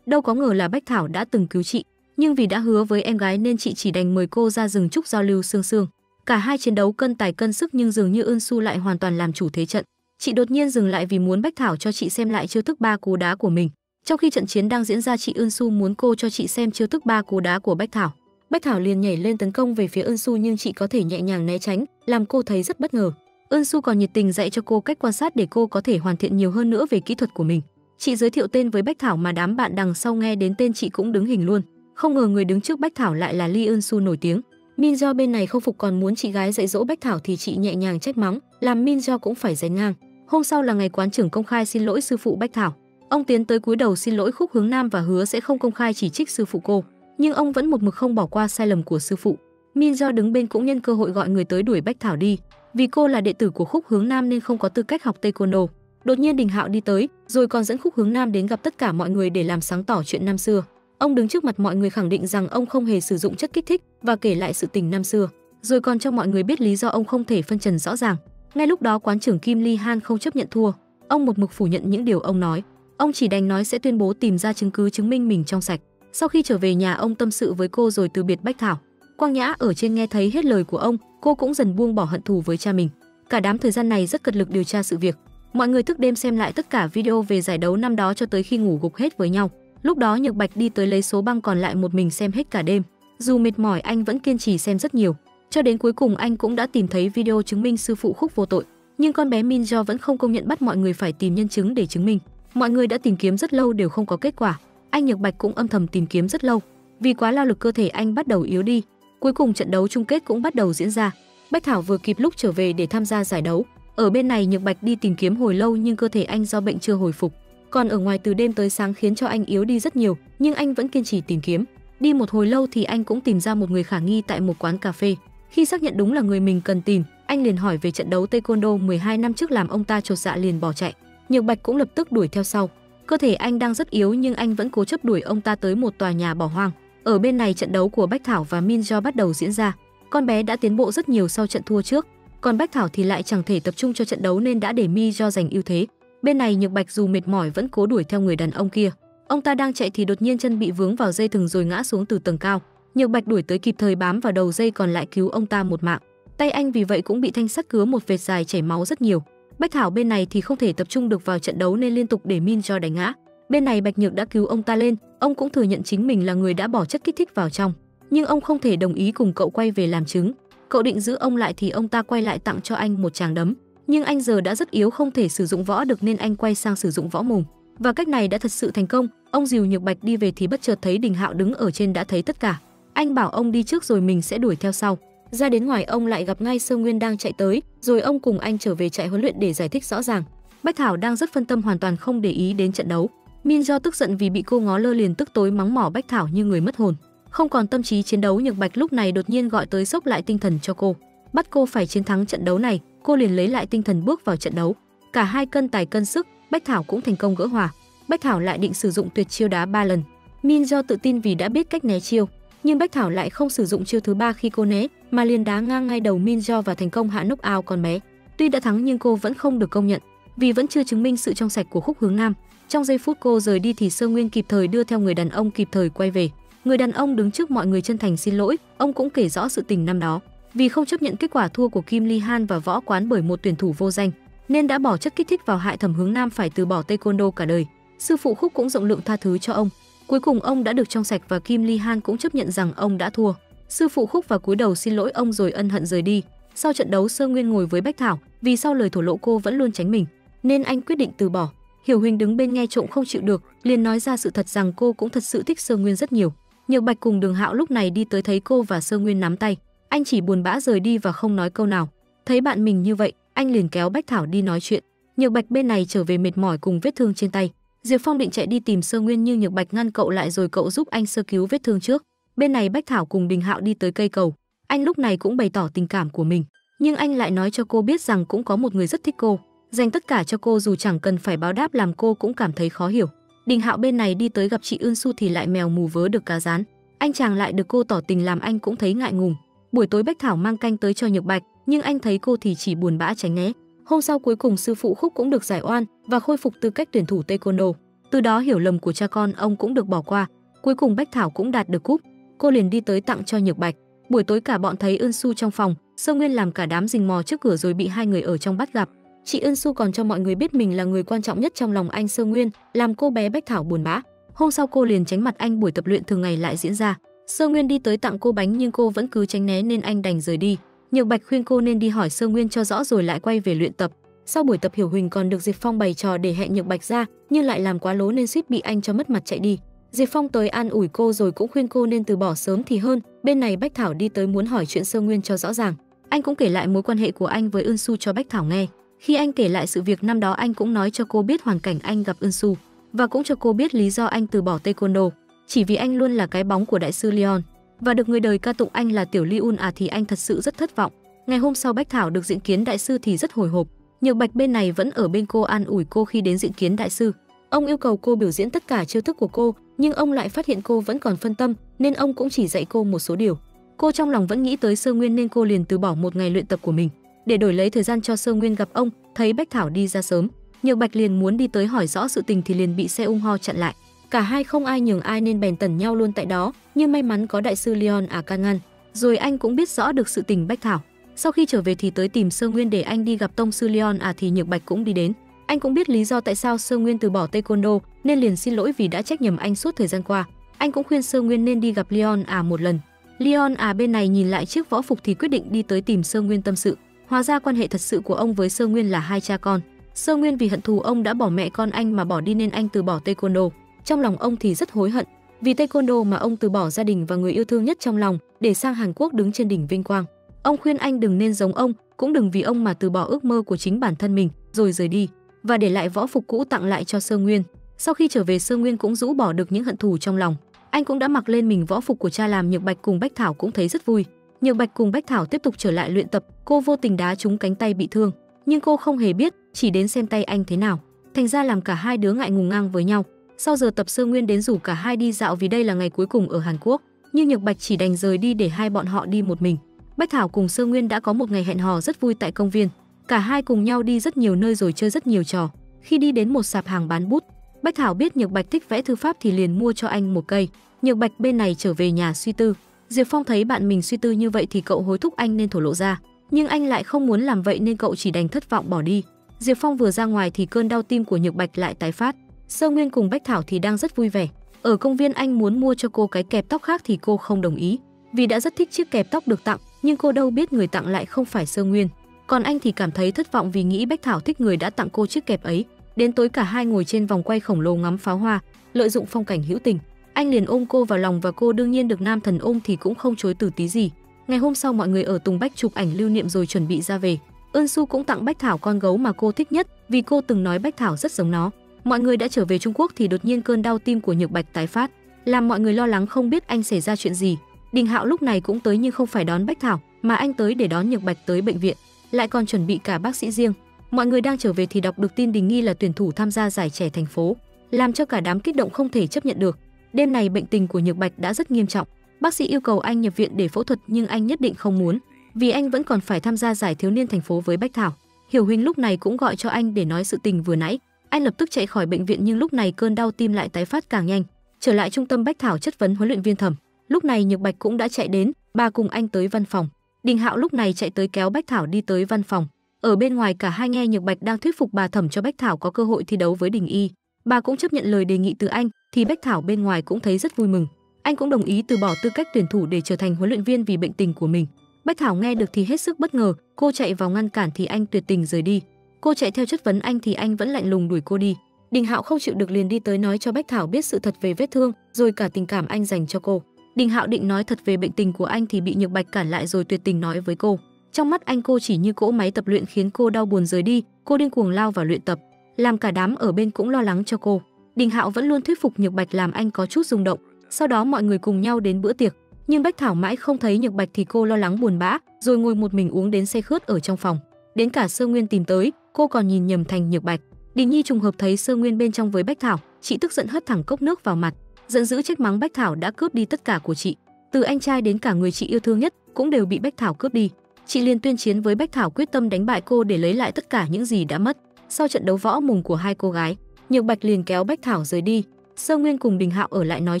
Đâu có ngờ là Bách Thảo đã từng cứu chị, nhưng vì đã hứa với em gái nên chị chỉ đành mời cô ra rừng trúc giao lưu sương sương. Cả hai chiến đấu cân tài cân sức nhưng dường như Ưn Su lại hoàn toàn làm chủ thế trận. Chị đột nhiên dừng lại vì muốn Bách Thảo cho chị xem lại chiêu thức 3 cú đá của mình. Trong khi trận chiến đang diễn ra, chị Ưn Su muốn cô cho chị xem chiêu thức 3 cú đá của Bách Thảo. Bách Thảo liền nhảy lên tấn công về phía Ưn Su nhưng chị có thể nhẹ nhàng né tránh, làm cô thấy rất bất ngờ. Ưn Su còn nhiệt tình dạy cho cô cách quan sát để cô có thể hoàn thiện nhiều hơn nữa về kỹ thuật của mình. Chị giới thiệu tên với Bách Thảo mà đám bạn đằng sau nghe đến tên chị cũng đứng hình luôn. Không ngờ người đứng trước Bách Thảo lại là Lee Ưn Su nổi tiếng. Min Jo bên này không phục còn muốn chị gái dạy dỗ Bách Thảo thì chị nhẹ nhàng trách mắng, làm Min Jo cũng phải giành ngang. Hôm sau là ngày quán trưởng công khai xin lỗi sư phụ Bách Thảo. Ông tiến tới cúi đầu xin lỗi Khúc Hướng Nam và hứa sẽ không công khai chỉ trích sư phụ cô, nhưng ông vẫn một mực không bỏ qua sai lầm của sư phụ. Min Jo đứng bên cũng nhân cơ hội gọi người tới đuổi Bách Thảo đi. Vì cô là đệ tử của Khúc Hướng Nam nên không có tư cách học taekwondo. Đột nhiên Đình Hạo đi tới, rồi còn dẫn Khúc Hướng Nam đến gặp tất cả mọi người để làm sáng tỏ chuyện năm xưa. Ông đứng trước mặt mọi người khẳng định rằng ông không hề sử dụng chất kích thích và kể lại sự tình năm xưa, rồi còn cho mọi người biết lý do ông không thể phân trần rõ ràng. Ngay lúc đó quán trưởng Kim Ly Han không chấp nhận thua, ông một mực phủ nhận những điều ông nói. Ông chỉ đành nói sẽ tuyên bố tìm ra chứng cứ chứng minh mình trong sạch. Sau khi trở về nhà, ông tâm sự với cô rồi từ biệt Bách Thảo. Quang Nhã ở trên nghe thấy hết lời của ông, cô cũng dần buông bỏ hận thù với cha mình. Cả đám thời gian này rất cật lực điều tra sự việc. Mọi người thức đêm xem lại tất cả video về giải đấu năm đó cho tới khi ngủ gục hết với nhau. Lúc đó Nhược Bạch đi tới lấy số băng còn lại một mình xem hết cả đêm. Dù mệt mỏi anh vẫn kiên trì xem rất nhiều. Cho đến cuối cùng anh cũng đã tìm thấy video chứng minh sư phụ Khúc vô tội. Nhưng con bé Minjo vẫn không công nhận, bắt mọi người phải tìm nhân chứng để chứng minh. Mọi người đã tìm kiếm rất lâu đều không có kết quả. Anh Nhược Bạch cũng âm thầm tìm kiếm rất lâu. Vì quá lao lực cơ thể anh bắt đầu yếu đi. Cuối cùng trận đấu chung kết cũng bắt đầu diễn ra. Bách Thảo vừa kịp lúc trở về để tham gia giải đấu. Ở bên này Nhược Bạch đi tìm kiếm hồi lâu nhưng cơ thể anh do bệnh chưa hồi phục. Còn ở ngoài từ đêm tới sáng khiến cho anh yếu đi rất nhiều, nhưng anh vẫn kiên trì tìm kiếm. Đi một hồi lâu thì anh cũng tìm ra một người khả nghi tại một quán cà phê. Khi xác nhận đúng là người mình cần tìm, anh liền hỏi về trận đấu taekwondo 12 năm trước làm ông ta chột dạ liền bỏ chạy. Nhược Bạch cũng lập tức đuổi theo sau. Cơ thể anh đang rất yếu nhưng anh vẫn cố chấp đuổi ông ta tới một tòa nhà bỏ hoang. Ở bên này trận đấu của Bách Thảo và Minjo bắt đầu diễn ra. Con bé đã tiến bộ rất nhiều sau trận thua trước, còn Bách Thảo thì lại chẳng thể tập trung cho trận đấu nên đã để Minjo giành ưu thế. Bên này Nhược Bạch dù mệt mỏi vẫn cố đuổi theo người đàn ông kia. Ông ta đang chạy thì đột nhiên chân bị vướng vào dây thừng rồi ngã xuống từ tầng cao. Nhược Bạch đuổi tới kịp thời bám vào đầu dây còn lại cứu ông ta một mạng. Tay anh vì vậy cũng bị thanh sắt cứa một vệt dài chảy máu rất nhiều. Bách Thảo bên này thì không thể tập trung được vào trận đấu nên liên tục để Minjo đánh ngã. Bên này Bạch Nhược đã cứu ông ta lên, ông cũng thừa nhận chính mình là người đã bỏ chất kích thích vào trong, nhưng ông không thể đồng ý cùng cậu quay về làm chứng. Cậu định giữ ông lại thì ông ta quay lại tặng cho anh một tràng đấm, nhưng anh giờ đã rất yếu không thể sử dụng võ được nên anh quay sang sử dụng võ mồm. Và cách này đã thật sự thành công. Ông dìu Nhược Bạch đi về thì bất chợt thấy Đình Hạo đứng ở trên đã thấy tất cả. Anh bảo ông đi trước rồi mình sẽ đuổi theo sau. Ra đến ngoài ông lại gặp ngay Sơ Nguyên đang chạy tới, rồi ông cùng anh trở về trại huấn luyện để giải thích rõ ràng. Bách Thảo đang rất phân tâm hoàn toàn không để ý đến trận đấu. Minjo tức giận vì bị cô ngó lơ liền tức tối mắng mỏ Bách Thảo như người mất hồn. Không còn tâm trí chiến đấu, Nhược Bạch lúc này đột nhiên gọi tới sốc lại tinh thần cho cô, bắt cô phải chiến thắng trận đấu này. Cô liền lấy lại tinh thần bước vào trận đấu. Cả hai cân tài cân sức, Bách Thảo cũng thành công gỡ hòa. Bách Thảo lại định sử dụng tuyệt chiêu đá 3 lần. Minjo tự tin vì đã biết cách né chiêu, nhưng Bách Thảo lại không sử dụng chiêu thứ 3 khi cô né, mà liền đá ngang ngay đầu Minjo và thành công hạ knock out con bé. Tuy đã thắng nhưng cô vẫn không được công nhận, vì vẫn chưa chứng minh sự trong sạch của Khúc Hướng Nam. Trong giây phút cô rời đi thì Sơ Nguyên kịp thời đưa theo người đàn ông kịp thời quay về. Người đàn ông đứng trước mọi người chân thành xin lỗi, ông cũng kể rõ sự tình năm đó. Vì không chấp nhận kết quả thua của Kim Ly Han và võ quán bởi một tuyển thủ vô danh, nên đã bỏ chất kích thích vào hại Thẩm Hướng Nam phải từ bỏ taekwondo cả đời. Sư phụ Khúc cũng rộng lượng tha thứ cho ông. Cuối cùng ông đã được trong sạch và Kim Ly Han cũng chấp nhận rằng ông đã thua. Sư phụ Khúc và cúi đầu xin lỗi ông rồi ân hận rời đi. Sau trận đấu Sơ Nguyên ngồi với Bách Thảo, vì sau lời thổ lộ cô vẫn luôn tránh mình, nên anh quyết định từ bỏ. Hiểu Huỳnh đứng bên nghe trộm không chịu được, liền nói ra sự thật rằng cô cũng thật sự thích Sơ Nguyên rất nhiều. Nhược Bạch cùng Đường Hạo lúc này đi tới thấy cô và Sơ Nguyên nắm tay, anh chỉ buồn bã rời đi và không nói câu nào. Thấy bạn mình như vậy, anh liền kéo Bách Thảo đi nói chuyện. Nhược Bạch bên này trở về mệt mỏi cùng vết thương trên tay. Diệp Phong định chạy đi tìm Sơ Nguyên nhưng Nhược Bạch ngăn cậu lại rồi cậu giúp anh sơ cứu vết thương trước. Bên này Bách Thảo cùng Đình Hạo đi tới cây cầu. Anh lúc này cũng bày tỏ tình cảm của mình, nhưng anh lại nói cho cô biết rằng cũng có một người rất thích cô, dành tất cả cho cô dù chẳng cần phải báo đáp, làm cô cũng cảm thấy khó hiểu. Đình Hạo bên này đi tới gặp chị Ưn Su thì lại mèo mù vớ được cá rán. Anh chàng lại được cô tỏ tình làm anh cũng thấy ngại ngùng. Buổi tối Bách Thảo mang canh tới cho Nhược Bạch, nhưng anh thấy cô thì chỉ buồn bã tránh né. Hôm sau cuối cùng sư phụ Khúc cũng được giải oan và khôi phục tư cách tuyển thủ taekwondo. Từ đó hiểu lầm của cha con ông cũng được bỏ qua. Cuối cùng Bách Thảo cũng đạt được cúp. Cô liền đi tới tặng cho Nhược Bạch. Buổi tối cả bọn thấy Ưn Su trong phòng, Sơ Nguyên làm cả đám rình mò trước cửa rồi bị hai người ở trong bắt gặp. Chị Ưn Su còn cho mọi người biết mình là người quan trọng nhất trong lòng anh Sơ Nguyên, làm cô bé Bách Thảo buồn bã. Hôm sau cô liền tránh mặt anh, buổi tập luyện thường ngày lại diễn ra. Sơ Nguyên đi tới tặng cô bánh nhưng cô vẫn cứ tránh né nên anh đành rời đi. Nhược Bạch khuyên cô nên đi hỏi Sơ Nguyên cho rõ rồi lại quay về luyện tập. Sau buổi tập Hiểu Huỳnh còn được Diệp Phong bày trò để hẹn Nhược Bạch ra, nhưng lại làm quá lố nên suýt bị anh cho mất mặt chạy đi. Diệp Phong tới an ủi cô rồi cũng khuyên cô nên từ bỏ sớm thì hơn. Bên này Bách Thảo đi tới muốn hỏi chuyện Sơ Nguyên cho rõ ràng. Anh cũng kể lại mối quan hệ của anh với Ưn Su cho Bách Thảo nghe. Khi anh kể lại sự việc năm đó, anh cũng nói cho cô biết hoàn cảnh anh gặp Ưn Su và cũng cho cô biết lý do anh từ bỏ taekwondo, chỉ vì anh luôn là cái bóng của đại sư Leon và được người đời ca tụng anh là tiểu Liun thì anh thật sự rất thất vọng. Ngày hôm sau Bách Thảo được diện kiến đại sư thì rất hồi hộp. Nhược Bạch bên này vẫn ở bên cô an ủi cô khi đến diện kiến đại sư. Ông yêu cầu cô biểu diễn tất cả chiêu thức của cô, nhưng ông lại phát hiện cô vẫn còn phân tâm nên ông cũng chỉ dạy cô một số điều. Cô trong lòng vẫn nghĩ tới Sơ Nguyên nên cô liền từ bỏ một ngày luyện tập của mình để đổi lấy thời gian cho Sơ Nguyên gặp ông. Thấy Bách Thảo đi ra sớm, Nhược Bạch liền muốn đi tới hỏi rõ sự tình thì liền bị xe ho chặn lại. Cả hai không ai nhường ai nên bèn tẩn nhau luôn tại đó, nhưng may mắn có đại sư Leon can ngăn, rồi anh cũng biết rõ được sự tình Bách Thảo. Sau khi trở về thì tới tìm Sơ Nguyên để anh đi gặp tông sư Leon thì Nhược Bạch cũng đi đến. Anh cũng biết lý do tại sao Sơ Nguyên từ bỏ taekwondo nên liền xin lỗi vì đã trách nhầm anh suốt thời gian qua. Anh cũng khuyên Sơ Nguyên nên đi gặp Leon một lần. Leon bên này nhìn lại chiếc võ phục thì quyết định đi tới tìm Sơ Nguyên tâm sự. Hóa ra quan hệ thật sự của ông với Sơ Nguyên là hai cha con. Sơ Nguyên vì hận thù ông đã bỏ mẹ con anh mà bỏ đi nên anh từ bỏ taekwondo. Trong lòng ông thì rất hối hận, vì taekwondo mà ông từ bỏ gia đình và người yêu thương nhất trong lòng để sang Hàn Quốc đứng trên đỉnh vinh quang. Ông khuyên anh đừng nên giống ông, cũng đừng vì ông mà từ bỏ ước mơ của chính bản thân mình, rồi rời đi và để lại võ phục cũ tặng lại cho Sơ Nguyên. Sau khi trở về, Sơ Nguyên cũng rũ bỏ được những hận thù trong lòng. Anh cũng đã mặc lên mình võ phục của cha, làm Nhược Bạch cùng Bách Thảo cũng thấy rất vui. Nhược Bạch cùng Bách Thảo tiếp tục trở lại luyện tập, cô vô tình đá trúng cánh tay bị thương, nhưng cô không hề biết, chỉ đến xem tay anh thế nào. Thành ra làm cả hai đứa ngại ngùng ngang với nhau. Sau giờ tập, Sơ Nguyên đến rủ cả hai đi dạo vì đây là ngày cuối cùng ở Hàn Quốc, nhưng Nhược Bạch chỉ đành rời đi để hai bọn họ đi một mình. Bách Thảo cùng Sơ Nguyên đã có một ngày hẹn hò rất vui tại công viên. Cả hai cùng nhau đi rất nhiều nơi rồi chơi rất nhiều trò. Khi đi đến một sạp hàng bán bút, Bách Thảo biết Nhược Bạch thích vẽ thư pháp thì liền mua cho anh một cây. Nhược Bạch bên này trở về nhà suy tư. Diệp Phong thấy bạn mình suy tư như vậy thì cậu hối thúc anh nên thổ lộ ra, nhưng anh lại không muốn làm vậy nên cậu chỉ đành thất vọng bỏ đi. Diệp Phong vừa ra ngoài thì cơn đau tim của Nhược Bạch lại tái phát. Sơ Nguyên cùng Bách Thảo thì đang rất vui vẻ. Ở công viên anh muốn mua cho cô cái kẹp tóc khác thì cô không đồng ý, vì đã rất thích chiếc kẹp tóc được tặng, nhưng cô đâu biết người tặng lại không phải Sơ Nguyên. Còn anh thì cảm thấy thất vọng vì nghĩ Bách Thảo thích người đã tặng cô chiếc kẹp ấy. Đến tối cả hai ngồi trên vòng quay khổng lồ ngắm pháo hoa, lợi dụng phong cảnh hữu tình, anh liền ôm cô vào lòng và cô đương nhiên được nam thần ôm thì cũng không chối từ tí gì. Ngày hôm sau mọi người ở Tùng Bách chụp ảnh lưu niệm rồi chuẩn bị ra về. Eun Su cũng tặng Bách Thảo con gấu mà cô thích nhất, vì cô từng nói Bách Thảo rất giống nó. Mọi người đã trở về Trung Quốc thì đột nhiên cơn đau tim của Nhược Bạch tái phát, làm mọi người lo lắng không biết anh xảy ra chuyện gì. Đình Hạo lúc này cũng tới nhưng không phải đón Bách Thảo, mà anh tới để đón Nhược Bạch tới bệnh viện, lại còn chuẩn bị cả bác sĩ riêng. Mọi người đang trở về thì đọc được tin Đình Nghi là tuyển thủ tham gia giải trẻ thành phố, làm cho cả đám kích động không thể chấp nhận được. Đêm này bệnh tình của Nhược Bạch đã rất nghiêm trọng, bác sĩ yêu cầu anh nhập viện để phẫu thuật nhưng anh nhất định không muốn, vì anh vẫn còn phải tham gia giải thiếu niên thành phố với Bách Thảo. Hiểu Huỳnh lúc này cũng gọi cho anh để nói sự tình vừa nãy. Anh lập tức chạy khỏi bệnh viện nhưng lúc này cơn đau tim lại tái phát càng nhanh. Trở lại trung tâm, Bách Thảo chất vấn huấn luyện viên Thẩm. Lúc này Nhược Bạch cũng đã chạy đến, bà cùng anh tới văn phòng. Đình Hạo lúc này chạy tới kéo Bách Thảo đi tới văn phòng. Ở bên ngoài cả hai nghe Nhược Bạch đang thuyết phục bà Thẩm cho Bách Thảo có cơ hội thi đấu với Đình Y. Bà cũng chấp nhận lời đề nghị từ anh, thì Bách Thảo bên ngoài cũng thấy rất vui mừng. Anh cũng đồng ý từ bỏ tư cách tuyển thủ để trở thành huấn luyện viên vì bệnh tình của mình. Bách Thảo nghe được thì hết sức bất ngờ, cô chạy vào ngăn cản thì anh tuyệt tình rời đi. Cô chạy theo chất vấn anh thì anh vẫn lạnh lùng đuổi cô đi. Đình Hạo không chịu được liền đi tới nói cho Bách Thảo biết sự thật về vết thương, rồi cả tình cảm anh dành cho cô. Đình Hạo định nói thật về bệnh tình của anh thì bị Nhược Bạch cản lại rồi tuyệt tình nói với cô. Trong mắt anh cô chỉ như cỗ máy tập luyện khiến cô đau buồn rời đi, cô điên cuồng lao vào luyện tập, làm cả đám ở bên cũng lo lắng cho cô. Đình Hạo vẫn luôn thuyết phục Nhược Bạch làm anh có chút rung động. Sau đó mọi người cùng nhau đến bữa tiệc, nhưng Bách Thảo mãi không thấy Nhược Bạch thì cô lo lắng buồn bã, rồi ngồi một mình uống đến say khướt ở trong phòng. Đến cả Sơ Nguyên tìm tới, cô còn nhìn nhầm thành Nhược Bạch. Đình Nhi trùng hợp thấy Sơ Nguyên bên trong với Bách Thảo, chị tức giận hất thẳng cốc nước vào mặt, giận dữ trách mắng Bách Thảo đã cướp đi tất cả của chị. Từ anh trai đến cả người chị yêu thương nhất cũng đều bị Bách Thảo cướp đi. Chị liền tuyên chiến với Bách Thảo, quyết tâm đánh bại cô để lấy lại tất cả những gì đã mất. Sau trận đấu võ mồm của hai cô gái, Nhược Bạch liền kéo Bách Thảo rời đi. Sơ Nguyên cùng Đình Hạo ở lại nói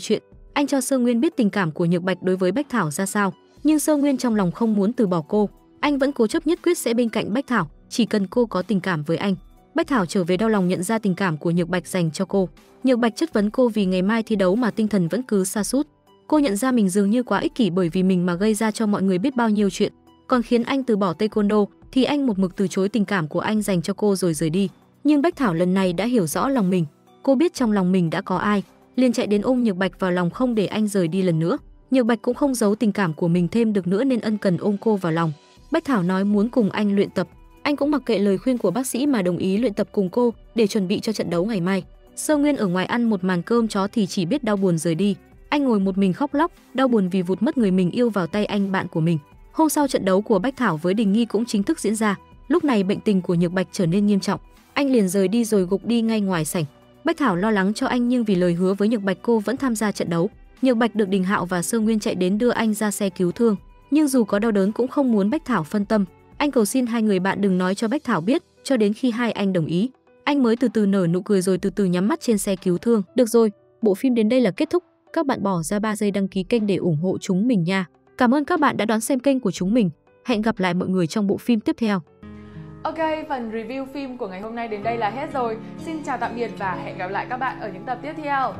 chuyện. Anh cho Sơ Nguyên biết tình cảm của Nhược Bạch đối với Bách Thảo ra sao, nhưng Sơ Nguyên trong lòng không muốn từ bỏ cô. Anh vẫn cố chấp nhất quyết sẽ bên cạnh Bách Thảo, chỉ cần cô có tình cảm với anh. Bách Thảo trở về đau lòng nhận ra tình cảm của Nhược Bạch dành cho cô. Nhược Bạch chất vấn cô vì ngày mai thi đấu mà tinh thần vẫn cứ sa sút. Cô nhận ra mình dường như quá ích kỷ bởi vì mình mà gây ra cho mọi người biết bao nhiêu chuyện. Còn khiến anh từ bỏ taekwondo thì anh một mực từ chối tình cảm của anh dành cho cô rồi rời đi. Nhưng Bách Thảo lần này đã hiểu rõ lòng mình. Cô biết trong lòng mình đã có ai, liền chạy đến ôm Nhược Bạch vào lòng không để anh rời đi lần nữa. Nhược Bạch cũng không giấu tình cảm của mình thêm được nữa nên ân cần ôm cô vào lòng. Bách Thảo nói muốn cùng anh luyện tập. Anh cũng mặc kệ lời khuyên của bác sĩ mà đồng ý luyện tập cùng cô để chuẩn bị cho trận đấu ngày mai. Sơ Nguyên ở ngoài ăn một màn cơm chó thì chỉ biết đau buồn rời đi. Anh ngồi một mình khóc lóc, đau buồn vì vụt mất người mình yêu vào tay anh bạn của mình. Hôm sau trận đấu của Bách Thảo với Đình Nghi cũng chính thức diễn ra. Lúc này bệnh tình của Nhược Bạch trở nên nghiêm trọng. Anh liền rời đi rồi gục đi ngay ngoài sảnh. Bách Thảo lo lắng cho anh nhưng vì lời hứa với Nhược Bạch cô vẫn tham gia trận đấu. Nhược Bạch được Đình Hạo và Sơ Nguyên chạy đến đưa anh ra xe cứu thương. Nhưng dù có đau đớn cũng không muốn Bách Thảo phân tâm. Anh cầu xin hai người bạn đừng nói cho Bách Thảo biết, cho đến khi hai anh đồng ý. Anh mới từ từ nở nụ cười rồi từ từ nhắm mắt trên xe cứu thương. Được rồi, bộ phim đến đây là kết thúc. Các bạn bỏ ra 3 giây đăng ký kênh để ủng hộ chúng mình nha. Cảm ơn các bạn đã đón xem kênh của chúng mình. Hẹn gặp lại mọi người trong bộ phim tiếp theo. Ok, phần review phim của ngày hôm nay đến đây là hết rồi. Xin chào tạm biệt và hẹn gặp lại các bạn ở những tập tiếp theo.